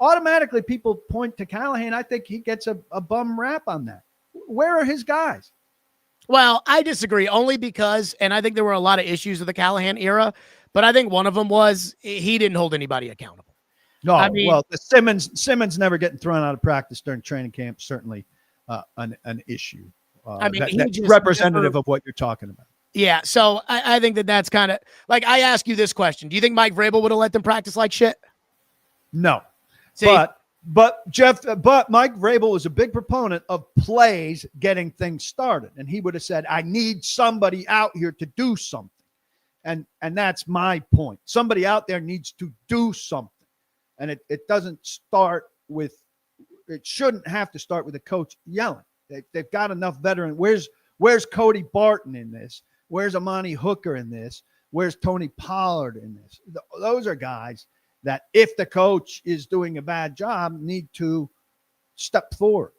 Automatically, people point to Callahan. I think he gets a bum rap on that. Where are his guys? Well, I disagree only because, and I think there were a lot of issues with the Callahan era, but I think one of them was he didn't hold anybody accountable. No, well, the Simmons never getting thrown out of practice during training camp, certainly an issue. That's representative of what you're talking about. Yeah, so I think that's kind of like, I ask you this question. Do you think Mike Vrabel would have let them practice like shit? No. See? But Mike Vrabel was a big proponent of plays getting things started. And he would have said, I need somebody out here to do something. And that's my point. Somebody out there needs to do something. And it doesn't start with, it shouldn't have to start with a coach yelling. They've got enough veteran. Where's Cody Barton in this? Where's Amani Hooker in this? Where's Tony Pollard in this? Those are guys that, if the coach is doing a bad job, need to step forward.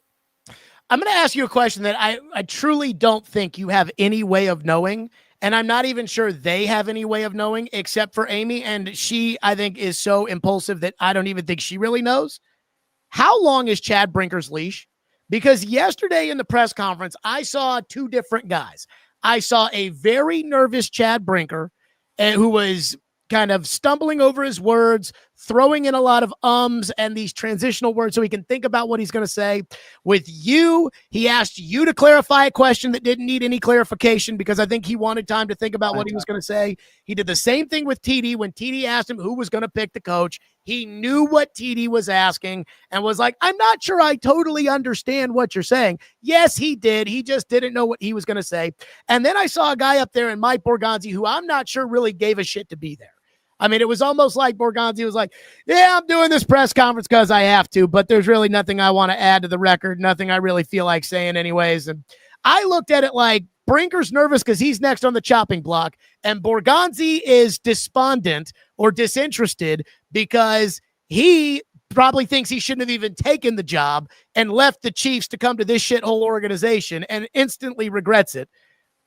I'm going to ask you a question that I truly don't think you have any way of knowing, And I'm not even sure they have any way of knowing except for Amy. And she, I think, is so impulsive that I don't even think she really knows. How long is Chad Brinker's leash? Because yesterday in the press conference, I saw two different guys. I saw a very nervous Chad Brinker who was kind of stumbling over his words, throwing in a lot of ums and these transitional words so he can think about what he's going to say. With you, he asked you to clarify a question that didn't need any clarification because I think he wanted time to think about what he was going to say. He did the same thing with TD when TD asked him who was going to pick the coach. He knew what TD was asking and was like, I'm not sure I totally understand what you're saying. Yes, he did. He just didn't know what he was going to say. And then I saw a guy up there in Mike Borgonzi who I'm not sure really gave a shit to be there. I mean, it was almost like Borgonzi was like, yeah, I'm doing this press conference because I have to, but there's really nothing I want to add to the record, nothing I really feel like saying anyways. And I looked at it like Brinker's nervous because he's next on the chopping block, and Borgonzi is despondent or disinterested because he probably thinks he shouldn't have even taken the job and left the Chiefs to come to this shithole organization and instantly regrets it.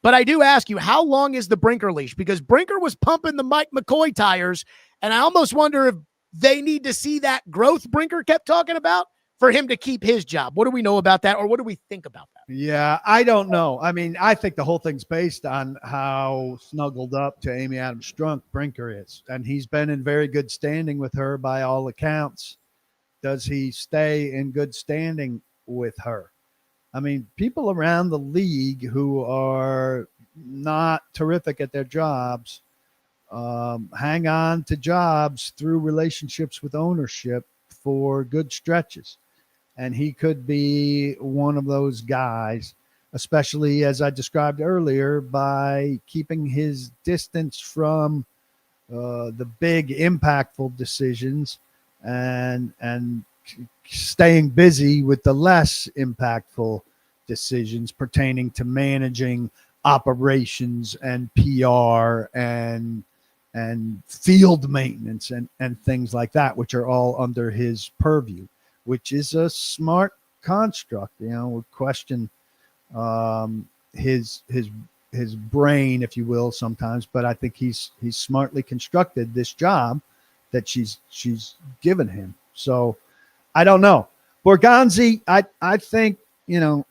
But I do ask you, how long is the Brinker leash? Because Brinker was pumping the Mike McCoy tires, and I almost wonder if they need to see that growth Brinker kept talking about for him to keep his job. What do we know about that, or what do we think about that? Yeah, I don't know. I mean, I think the whole thing's based on how snuggled up to Amy Adams Strunk Brinker is, and he's been in very good standing with her by all accounts. Does he stay in good standing with her? I mean, people around the league who are not terrific at their jobs hang on to jobs through relationships with ownership for good stretches. And he could be one of those guys, especially as I described earlier, by keeping his distance from the big impactful decisions and staying busy with the less impactful decisions pertaining to managing operations and PR and field maintenance and things like that, which are all under his purview, which is a smart construct. You know, would question his brain, if you will, sometimes, but I think he's smartly constructed this job that she's given him. So I don't know. Borgonzi, I think, you know,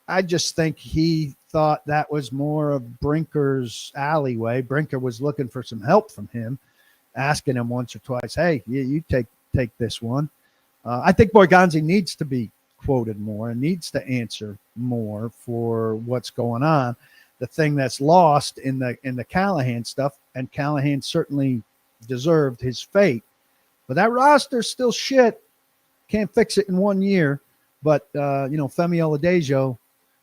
I just think he thought that was more of Brinker's alleyway. Brinker was looking for some help from him, asking him once or twice, hey, you take this one. I think Borgonzi needs to be quoted more and needs to answer more for what's going on. The thing that's lost in the Callahan stuff, and Callahan certainly deserved his fate, but that roster's still shit. Can't fix it in 1 year. But, you know, Femi Oladejo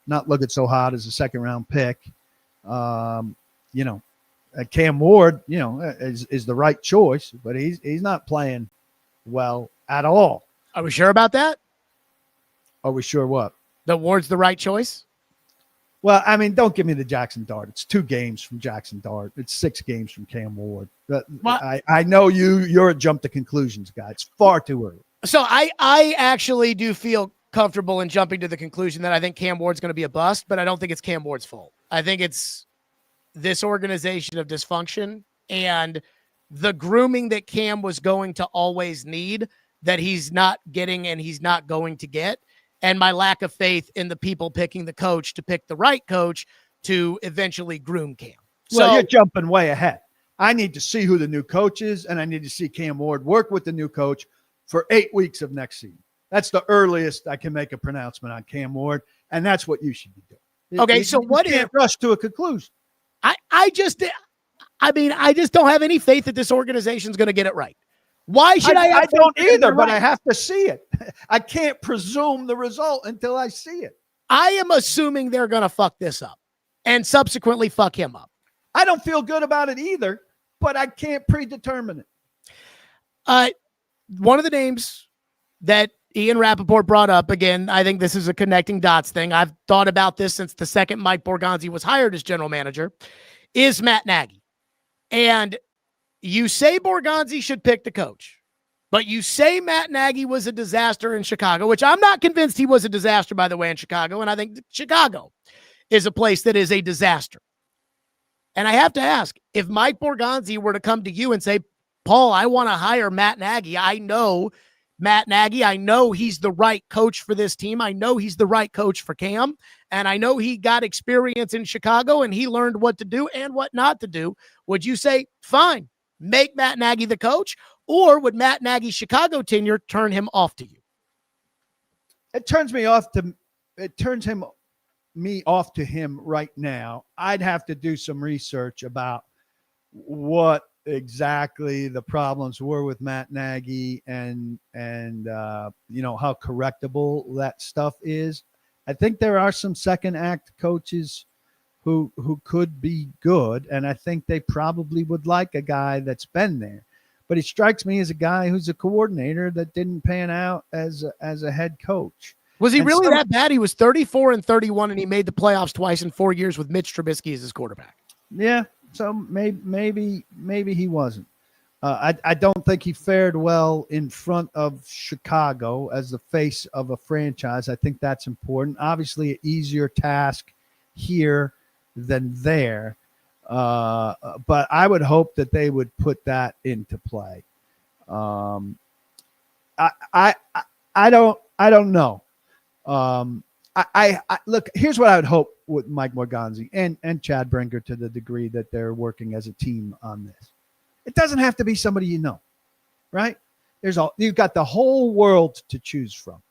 not looking so hot as a second-round pick. You know, Cam Ward, you know, is the right choice, but he's not playing well at all. Are we sure about that? Are we sure what? That Ward's the right choice? Well, I mean, don't give me the Jackson Dart. It's 2 games from Jackson Dart. It's 6 games from Cam Ward. I know you're a jump to conclusions guy. It's far too early. So I actually do feel comfortable in jumping to the conclusion that I think Cam Ward's going to be a bust, but I don't think it's Cam Ward's fault. I think it's this organization of dysfunction and the grooming that Cam was going to always need that he's not getting and he's not going to get. And my lack of faith in the people picking the coach to pick the right coach to eventually groom Cam. Well, you're jumping way ahead. I need to see who the new coach is, and I need to see Cam Ward work with the new coach for 8 weeks of next season. That's the earliest I can make a pronouncement on Cam Ward, and that's what you should be doing. Okay, so what if rush to a conclusion? I just don't have any faith that this organization is going to get it right. Why should I don't either, but I have to see it. I can't presume the result until I see it. I am assuming they're going to fuck this up and subsequently fuck him up. I don't feel good about it either, but I can't predetermine it. One of the names that Ian Rappaport brought up, again, I think this is a connecting dots thing. I've thought about this since the second Mike Borgonzi was hired as general manager, is Matt Nagy. And you say Borgonzi should pick the coach, but you say Matt Nagy was a disaster in Chicago, which I'm not convinced he was a disaster, by the way, in Chicago. And I think Chicago is a place that is a disaster. And I have to ask, if Mike Borgonzi were to come to you and say, Paul, I want to hire Matt Nagy. I know Matt Nagy. I know he's the right coach for this team. I know he's the right coach for Cam. And I know he got experience in Chicago and he learned what to do and what not to do. Would you say, fine, make Matt Nagy the coach? Or would Matt Nagy's Chicago tenure turn him off to you? It turns me off to me off to him right now. I'd have to do some research about what exactly the problems were with Matt Nagy and how correctable that stuff is. I think there are some second act coaches who could be good, and I think they probably would like a guy that's been there. But he strikes me as a guy who's a coordinator that didn't pan out as a head coach. Was he really that bad? He was 34-31, and he made the playoffs twice in 4 years with Mitch Trubisky as his quarterback. Yeah, so maybe he wasn't. I don't think he fared well in front of Chicago as the face of a franchise. I think that's important. Obviously, an easier task here than there. But I would hope that they would put that into play. I don't know. I look, here's what I would hope with Mike Borgonzi and Chad Brinker to the degree that they're working as a team on this. It doesn't have to be somebody you know, right? You've got the whole world to choose from.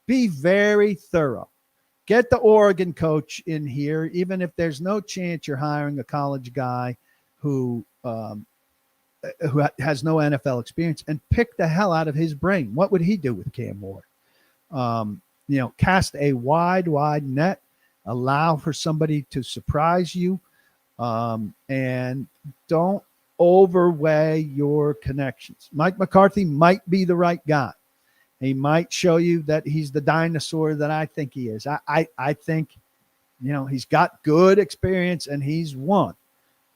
Be very thorough. Get the Oregon coach in here, even if there's no chance you're hiring a college guy who has no NFL experience, and pick the hell out of his brain. What would he do with Cam Ward? Cast a wide net, allow for somebody to surprise you, and don't overweigh your connections. Mike McCarthy might be the right guy. He might show you that he's the dinosaur that I think he is. I think, he's got good experience and he's won.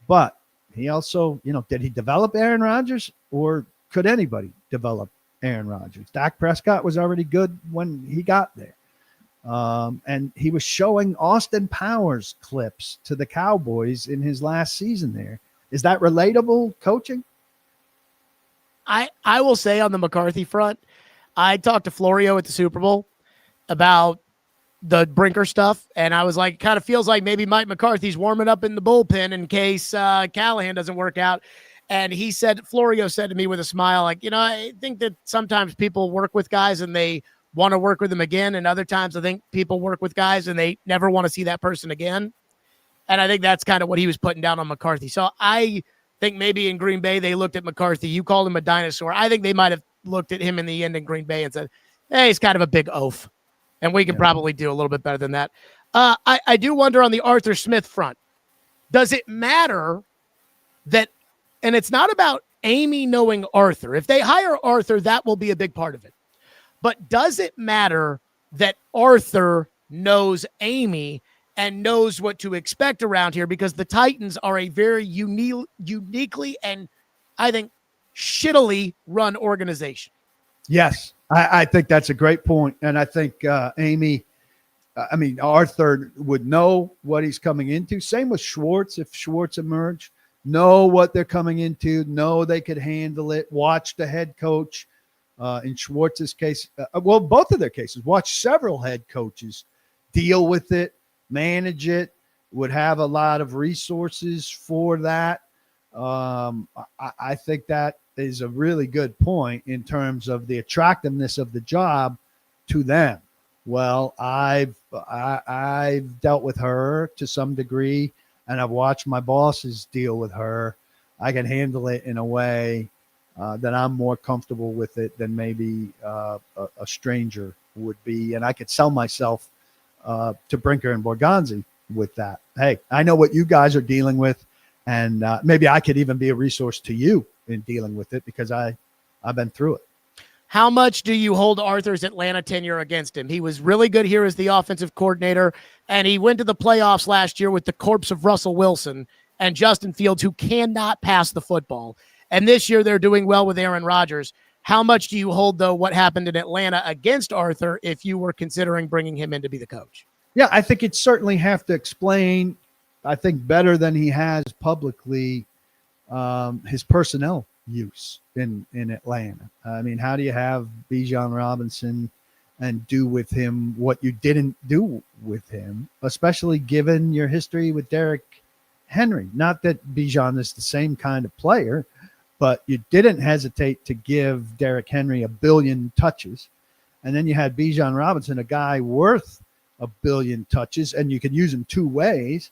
But he also, did he develop Aaron Rodgers, or could anybody develop Aaron Rodgers? Dak Prescott was already good when he got there. And he was showing Austin Powers clips to the Cowboys in his last season there. Is that relatable coaching? I will say on the McCarthy front, I talked to Florio at the Super Bowl about the Brinker stuff, and I was like, kind of feels like maybe Mike McCarthy's warming up in the bullpen in case Callahan doesn't work out. And Florio said to me with a smile, like, I think that sometimes people work with guys and they want to work with them again, and other times I think people work with guys and they never want to see that person again. And I think that's kind of what he was putting down on McCarthy. So I think maybe in Green Bay they looked at McCarthy. You called him a dinosaur. I think they might have looked at him in the end in Green Bay and said, hey, he's kind of a big oaf, and we can probably do a little bit better than that. I do wonder on the Arthur Smith front, does it matter that, and it's not about Amy knowing Arthur. If they hire Arthur, that will be a big part of it. But does it matter that Arthur knows Amy and knows what to expect around here? Because the Titans are a very uniquely and I think shittily run organization. Yes, I think that's a great point. And I think Arthur would know what he's coming into. Same with Schwartz. If Schwartz emerged, know what they're coming into, know they could handle it, watch the head coach. In Schwartz's case, both of their cases, watch several head coaches deal with it, manage it, would have a lot of resources for that. I think that is a really good point in terms of the attractiveness of the job to them. Well, I've dealt with her to some degree, and I've watched my bosses deal with her. I can handle it in a way that I'm more comfortable with it than maybe a stranger would be. And I could sell myself to Brinker and Borgonzi with that. Hey, I know what you guys are dealing with, and maybe I could even be a resource to you in dealing with it because I've been through it. How much do you hold Arthur's Atlanta tenure against him? He was really good here as the offensive coordinator, and he went to the playoffs last year with the corpse of Russell Wilson and Justin Fields, who cannot pass the football. And this year they're doing well with Aaron Rodgers. How much do you hold, though, what happened in Atlanta against Arthur if you were considering bringing him in to be the coach? Yeah, I think you'd certainly have to explain I think, better than he has publicly his personnel use in Atlanta. I mean, how do you have Bijan Robinson and do with him what you didn't do with him, especially given your history with Derrick Henry? Not that Bijan is the same kind of player, but you didn't hesitate to give Derrick Henry 1 billion touches. And then you had Bijan Robinson, a guy worth 1 billion touches, and you could use him 2 ways,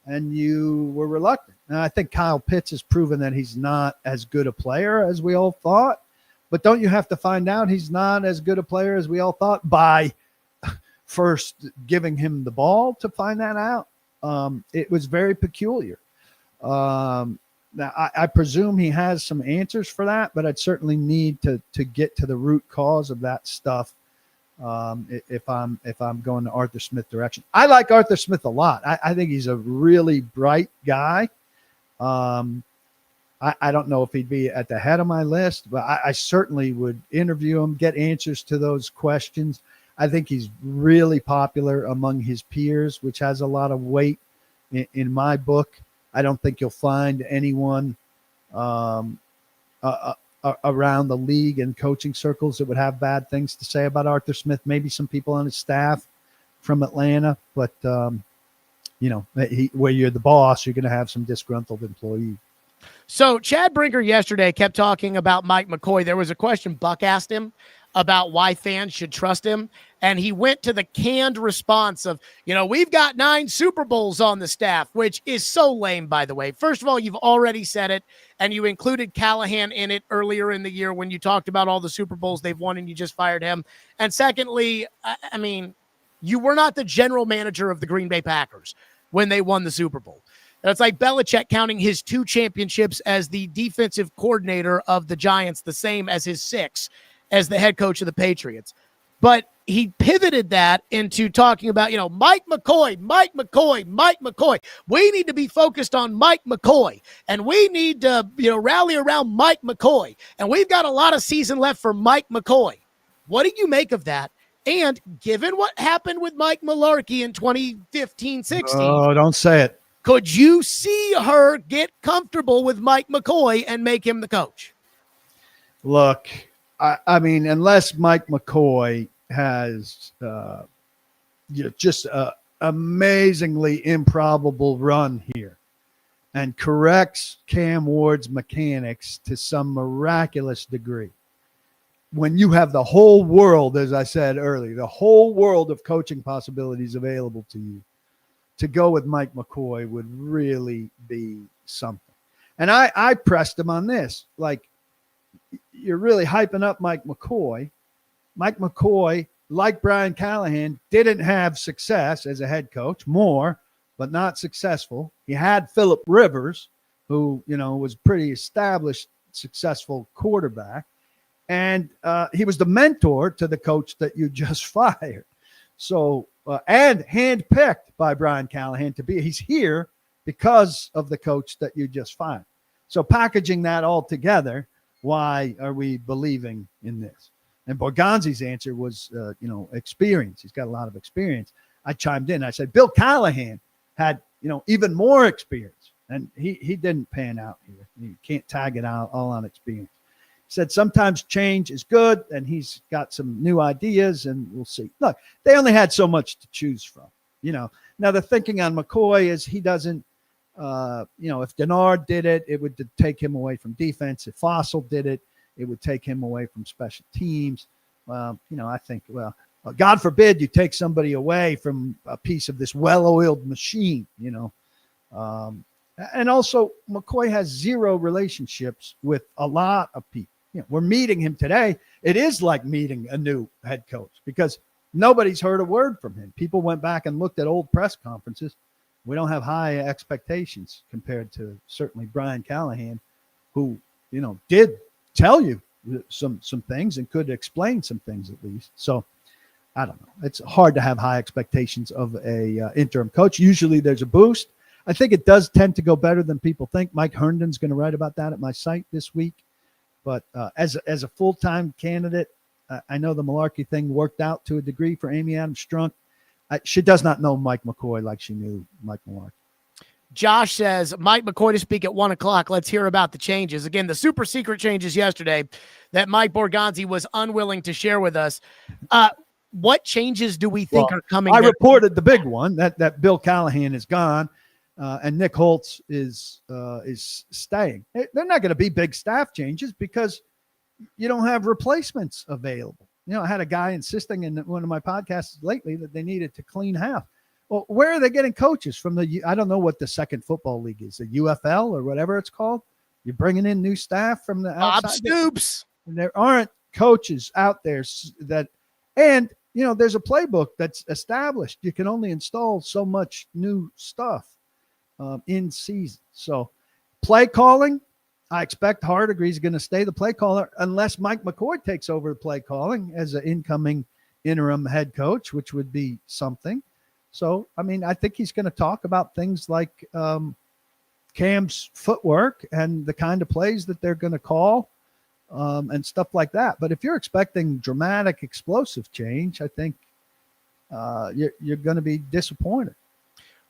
and you were reluctant. And I think Kyle Pitts has proven that he's not as good a player as we all thought. But don't you have to find out he's not as good a player as we all thought by first giving him the ball to find that out? It was very peculiar. Now, I presume he has some answers for that, but I'd certainly need to get to the root cause of that stuff if I'm going the Arthur Smith direction. I like Arthur Smith a lot. I think he's a really bright guy. I don't know if he'd be at the head of my list, but I certainly would interview him, get answers to those questions. I think he's really popular among his peers, which has a lot of weight in my book. I don't think you'll find anyone around the league and coaching circles that would have bad things to say about Arthur Smith. Maybe some people on his staff from Atlanta, but where you're the boss, you're going to have some disgruntled employees. So Chad Brinker yesterday kept talking about Mike McCoy. There was a question Buck asked him about why fans should trust him, and he went to the canned response of, we've got 9 Super Bowls on the staff, which is so lame, by the way. First of all, you've already said it, and you included Callahan in it earlier in the year when you talked about all the Super Bowls they've won and you just fired him. And secondly, I mean, you were not the general manager of the Green Bay Packers when they won the Super Bowl. It's like Belichick counting his 2 championships as the defensive coordinator of the Giants, the same as his 6 as the head coach of the Patriots. But he pivoted that into talking about, Mike McCoy. We need to be focused on Mike McCoy, and we need to, rally around Mike McCoy. And we've got a lot of season left for Mike McCoy. What do you make of that? And given what happened with Mike Mularkey in 2015-16. Oh, don't say it. Could you see her get comfortable with Mike McCoy and make him the coach? Look, I mean, unless Mike McCoy has just an amazingly improbable run here and corrects Cam Ward's mechanics to some miraculous degree, when you have the whole world, as I said earlier, the whole world of coaching possibilities available to you, to go with Mike McCoy would really be something. And I pressed him on this. Like, you're really hyping up Mike McCoy. Mike McCoy, like Brian Callahan, didn't have success as a head coach, more, but not successful. He had Phillip Rivers, who, was pretty established, successful quarterback. And he was the mentor to the coach that you just fired. So, and handpicked by Brian Callahan he's here because of the coach that you just fired. So packaging that all together, why are we believing in this? And Borgonzi's answer was, experience. He's got a lot of experience. I chimed in. I said, Bill Callahan had, even more experience, and he didn't pan out here. You can't tag it out all on experience. Said sometimes change is good, and he's got some new ideas, and we'll see. Look, they only had so much to choose from, Now the thinking on McCoy is he doesn't, if Denard did it, it would take him away from defense. If Fossil did it, it would take him away from special teams. Well, I think, God forbid you take somebody away from a piece of this well-oiled machine, And also, McCoy has 0 relationships with a lot of people. We're meeting him today. It is like meeting a new head coach because nobody's heard a word from him. People went back and looked at old press conferences. We don't have high expectations compared to certainly Brian Callahan, who, did tell you some things and could explain some things at least. So I don't know. It's hard to have high expectations of a interim coach. Usually there's a boost. I think it does tend to go better than people think. Mike Herndon's going to write about that at my site this week. But as a full-time candidate, I know the Mularkey thing worked out to a degree for Amy Adams Strunk. She does not know Mike McCoy like she knew Mike Mularkey. Josh says, Mike McCoy to speak at 1:00. Let's hear about the changes. Again, the super secret changes yesterday that Mike Borgonzi was unwilling to share with us. What changes do we think are coming? I reported the big one that Bill Callahan is gone, and Nick Holtz is staying. They're not going to be big staff changes because you don't have replacements available. I had a guy insisting in one of my podcasts lately that they needed to clean house. Well, where are they getting coaches from? I don't know what the second football league is, the UFL or whatever it's called. You're bringing in new staff from the outside. Bob Stoops. And there aren't coaches out there that, and there's a playbook that's established. You can only install so much new stuff in season. So play calling, I expect Hardegree's going to stay the play caller unless Mike McCoy takes over the play calling as an incoming interim head coach, which would be something. So, I think he's going to talk about things like Cam's footwork and the kind of plays that they're going to call and stuff like that. But if you're expecting dramatic, explosive change, I think you're going to be disappointed.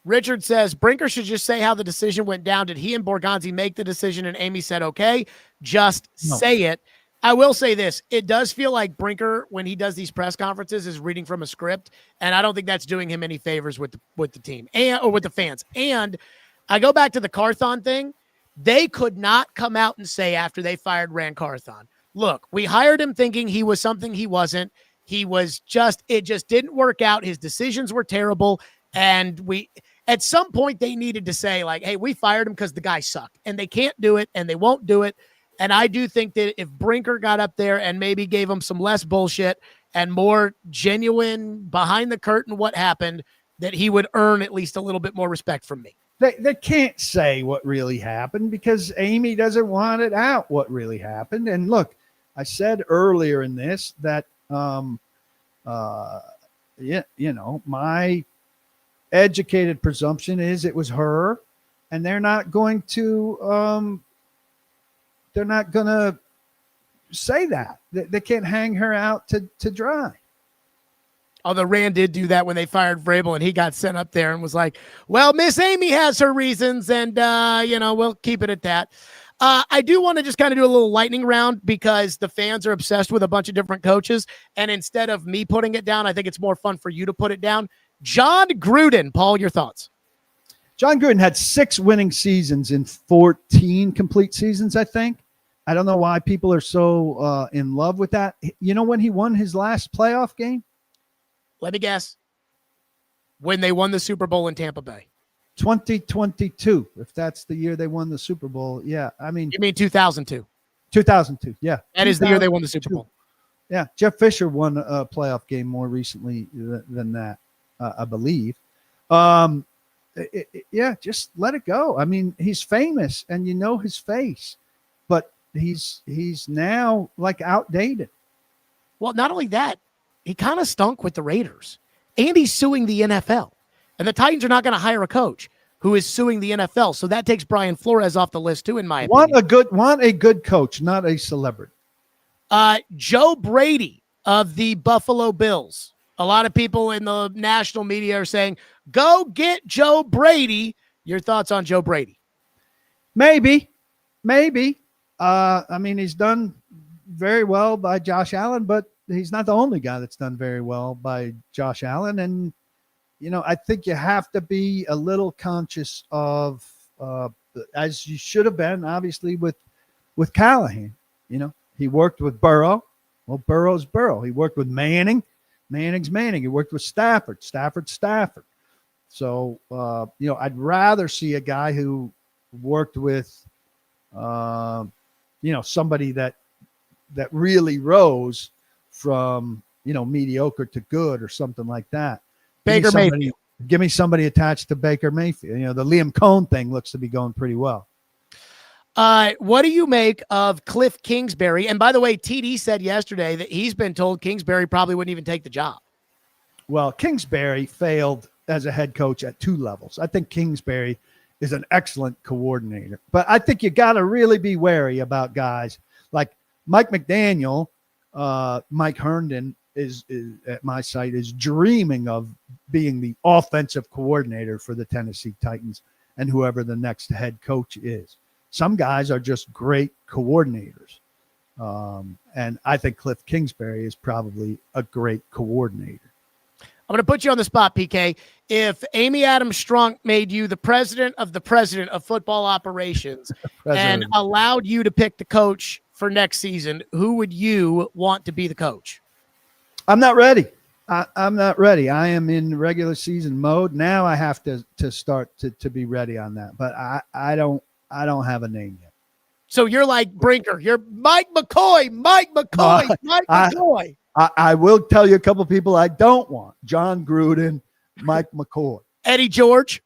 Richard says, Brinker should just say how the decision went down. Did he and Borgonzi make the decision and Amy said, okay, just say it. I will say this. It does feel like Brinker, when he does these press conferences, is reading from a script, and I don't think that's doing him any favors with the team or with the fans. And I go back to the Carthon thing. They could not come out and say after they fired Rand Carthon, look, we hired him thinking he was something he wasn't. It just didn't work out. His decisions were terrible. And at some point they needed to say like, hey, we fired him because the guy sucked, and they can't do it and they won't do it. And I do think that if Brinker got up there and maybe gave him some less bullshit and more genuine behind the curtain what happened, that he would earn at least a little bit more respect from me. They can't say what really happened because Amy doesn't want it out what really happened. And look, I said earlier in this that, my educated presumption is it was her, and they're not going to say that. They can't hang her out to dry. Although Rand did do that when they fired Vrabel, and he got sent up there and was like, well, Miss Amy has her reasons, and, we'll keep it at that. I do want to just kind of do a little lightning round because the fans are obsessed with a bunch of different coaches, and instead of me putting it down, I think it's more fun for you to put it down. John Gruden, Paul, your thoughts? John Gruden had 6 winning seasons in 14 complete seasons, I think. I don't know why people are so in love with that. You know when he won his last playoff game? Let me guess. When they won the Super Bowl in Tampa Bay. 2022, if that's the year they won the Super Bowl. Yeah, You mean 2002? 2002, yeah. That is the year they won the Super Bowl. Yeah, Jeff Fisher won a playoff game more recently than that, I believe. Just let it go. He's famous, and you know his face, but he's now like outdated. Well, not only that, he kind of stunk with the Raiders, and he's suing the NFL. And the Titans are not going to hire a coach who is suing the NFL, so that takes Brian Flores off the list too, in my opinion. Want a good coach, not a celebrity. Joe Brady of the Buffalo Bills. A lot of people in the national media are saying, go get Joe Brady. Your thoughts on Joe Brady? Maybe. He's done very well by Josh Allen, but he's not the only guy that's done very well by Josh Allen. And, I think you have to be a little conscious of, as you should have been, obviously, with Callahan. He worked with Burrow. Well, Burrow's Burrow. He worked with Manning. Manning's Manning. He worked with Stafford. Stafford. So, I'd rather see a guy who worked with, somebody that really rose from, mediocre to good or something like that. Baker Mayfield. Give me somebody attached to Baker Mayfield. The Liam Cohn thing looks to be going pretty well. What do you make of Cliff Kingsbury? And by the way, TD said yesterday that he's been told Kingsbury probably wouldn't even take the job. Well, Kingsbury failed as a head coach at 2 levels. I think Kingsbury is an excellent coordinator, but I think you got to really be wary about guys like Mike McDaniel. Mike Herndon is at my site is dreaming of being the offensive coordinator for the Tennessee Titans. and whoever the next head coach is. Some guys are just great coordinators. And I think Cliff Kingsbury is probably a great coordinator. I'm going to put you on the spot, PK. If Amy Adams Strunk made you the president of football operations and allowed you to pick the coach for next season, who would you want to be the coach? I'm not ready. I'm not ready. I am in regular season mode. Now I have to start to be ready on that. But I don't have a name yet. So you're like Brinker. You're Mike McCoy. I will tell you a couple people I don't want. John Gruden, Mike McCoy. Eddie George.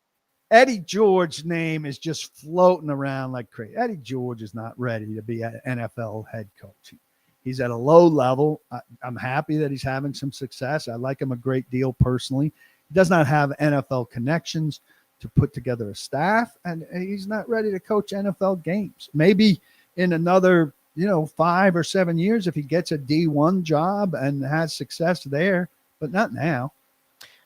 Eddie George's name is just floating around like crazy. Eddie George is not ready to be an NFL head coach. He's at a low level. I'm happy that he's having some success. I like him a great deal personally. He does not have NFL connections to put together a staff, and he's not ready to coach NFL games. Maybe in another 5 or 7 years if he gets a D1 job and has success there, but not now.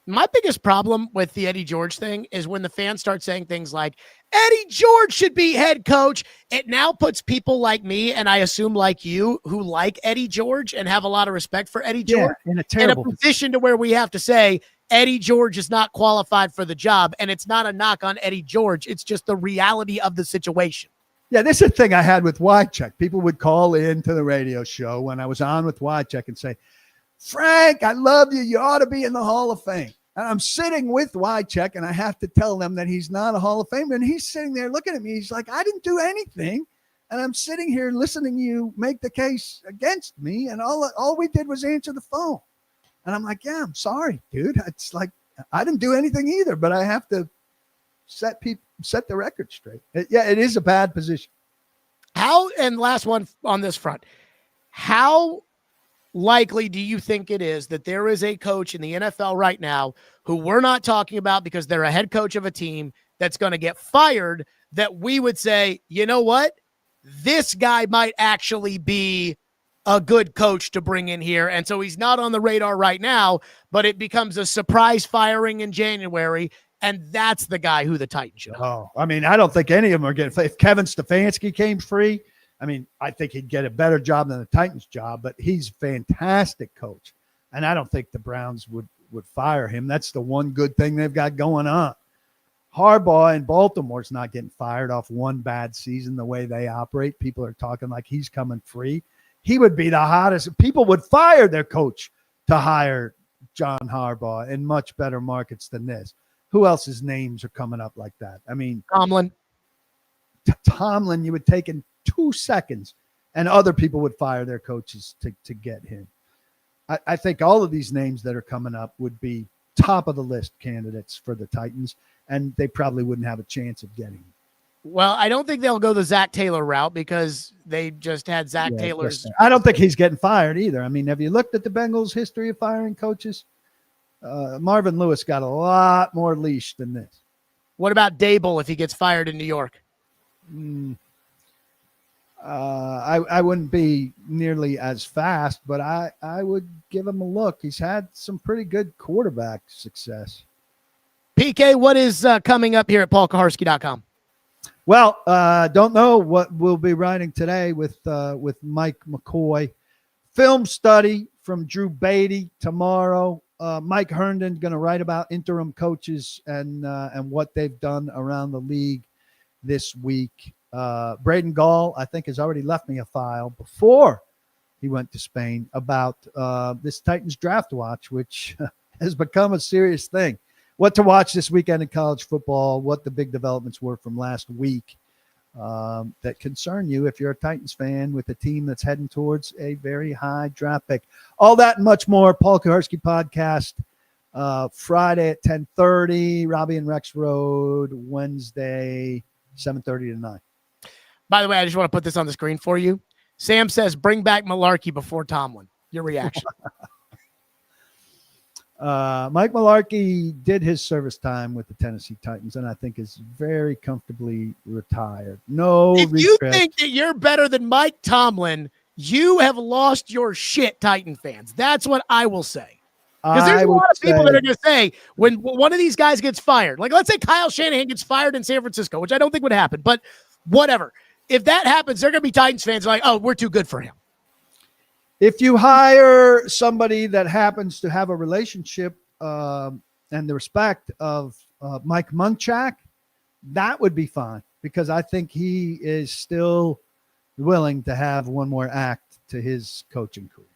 My biggest problem with the Eddie George thing is when the fans start saying things like, Eddie George should be head coach. It now puts people like me, and I assume like you, who like Eddie George and have a lot of respect for Eddie George, in a position to where we have to say Eddie George is not qualified for the job. And it's not a knock on Eddie George. It's just the reality of the situation. Yeah, this is a thing I had with Wycheck. People would call in to the radio show when I was on with Wycheck and say, Frank, I love you. You ought to be in the Hall of Fame. And I'm sitting with Wycheck, and I have to tell them that he's not a Hall of Famer. And he's sitting there looking at me. He's like, I didn't do anything. And I'm sitting here listening to you make the case against me. And all we did was answer the phone. And I'm like, yeah, I'm sorry, dude. It's like, I didn't do anything either, but I have to set the record straight. It is a bad position. And last one on this front, how likely do you think it is that there is a coach in the NFL right now who we're not talking about because they're a head coach of a team that's going to get fired, that we would say, you know what? This guy might actually be a good coach to bring in here. And so he's not on the radar right now, but it becomes a surprise firing in January. And that's the guy who the Titans should. Oh, I mean, I don't think any of them are getting. If Kevin Stefanski came free, I mean, I think he'd get a better job than the Titans job, but he's a fantastic coach. And I don't think the Browns would fire him. That's the one good thing they've got going on. Harbaugh in Baltimore's not getting fired off one bad season the way they operate. People are talking like he's coming free. He would be the hottest. People would fire their coach to hire John Harbaugh in much better markets than this. Who else's names are coming up like that? I mean, Tomlin. Tomlin, you would take in 2 seconds, and other people would fire their coaches to get him. I think all of these names that are coming up would be top of the list candidates for the Titans, and they probably wouldn't have a chance of getting him. Well, I don't think they'll go the Zach Taylor route because they just had Zach Taylor's. I don't think he's getting fired either. I mean, have you looked at the Bengals' history of firing coaches? Marvin Lewis got a lot more leash than this. What about Dable if he gets fired in New York? I wouldn't be nearly as fast, but I would give him a look. He's had some pretty good quarterback success. PK, what is coming up here at paulkuharsky.com? Well, don't know what we'll be writing today with Mike McCoy. Film study from Drew Beatty tomorrow. Mike Herndon going to write about interim coaches and what they've done around the league this week. Braden Gall, I think, has already left me a file before he went to Spain about this Titans draft watch, which has become a serious thing. What to watch this weekend in college football, what the big developments were from last week that concern you if you're a Titans fan with a team that's heading towards a very high draft pick. All that and much more. Paul Kuharsky podcast Friday at 10:30. Robbie and Rex Road Wednesday 7:30 to 9. By the way, I just want to put this on the screen for you. Sam says, bring back Malarkey before Tomlin. Your reaction? Mike Malarkey did his service time with the Tennessee Titans, and I think is very comfortably retired. No If regrets. you think that you're better than Mike Tomlin, you have lost your shit, Titan fans. That's what I will say. Because there's I a would lot of people that say- are going to say when one of these guys gets fired, like let's say Kyle Shanahan gets fired in San Francisco, which I don't think would happen, but whatever. If that happens, they're going to be Titans fans like, oh, we're too good for him. If you hire somebody that happens to have a relationship and the respect of Mike Munchak, that would be fine because I think he is still willing to have one more act to his coaching career.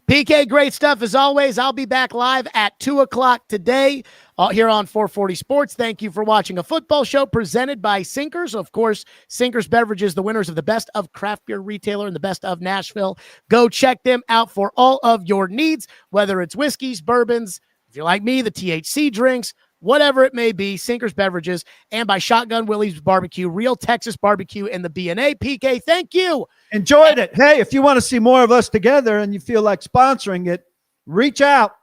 PK, great stuff as always. I'll be back live at 2:00 today here on 440 Sports. Thank you for watching a football show presented by Sinkers. Of course, Sinkers Beverages, the winners of the Best of Craft Beer Retailer and the Best of Nashville. Go check them out for all of your needs, whether it's whiskeys, bourbons, if you're like me, the THC drinks, whatever it may be, Sinkers Beverages, and by Shotgun Willie's Barbecue, real Texas barbecue in the B&A. PK, thank you. Enjoyed it. Hey, if you want to see more of us together and you feel like sponsoring it, reach out.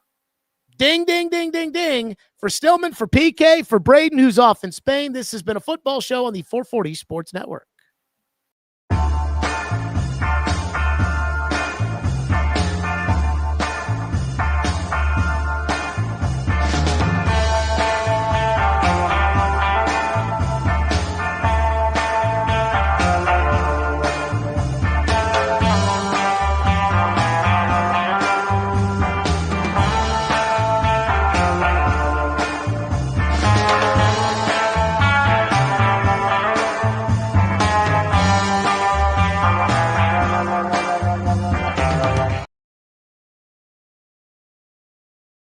Ding, ding, ding, ding, ding. For Stillman, for PK, for Braden, who's off in Spain, this has been a football show on the 440 Sports Network.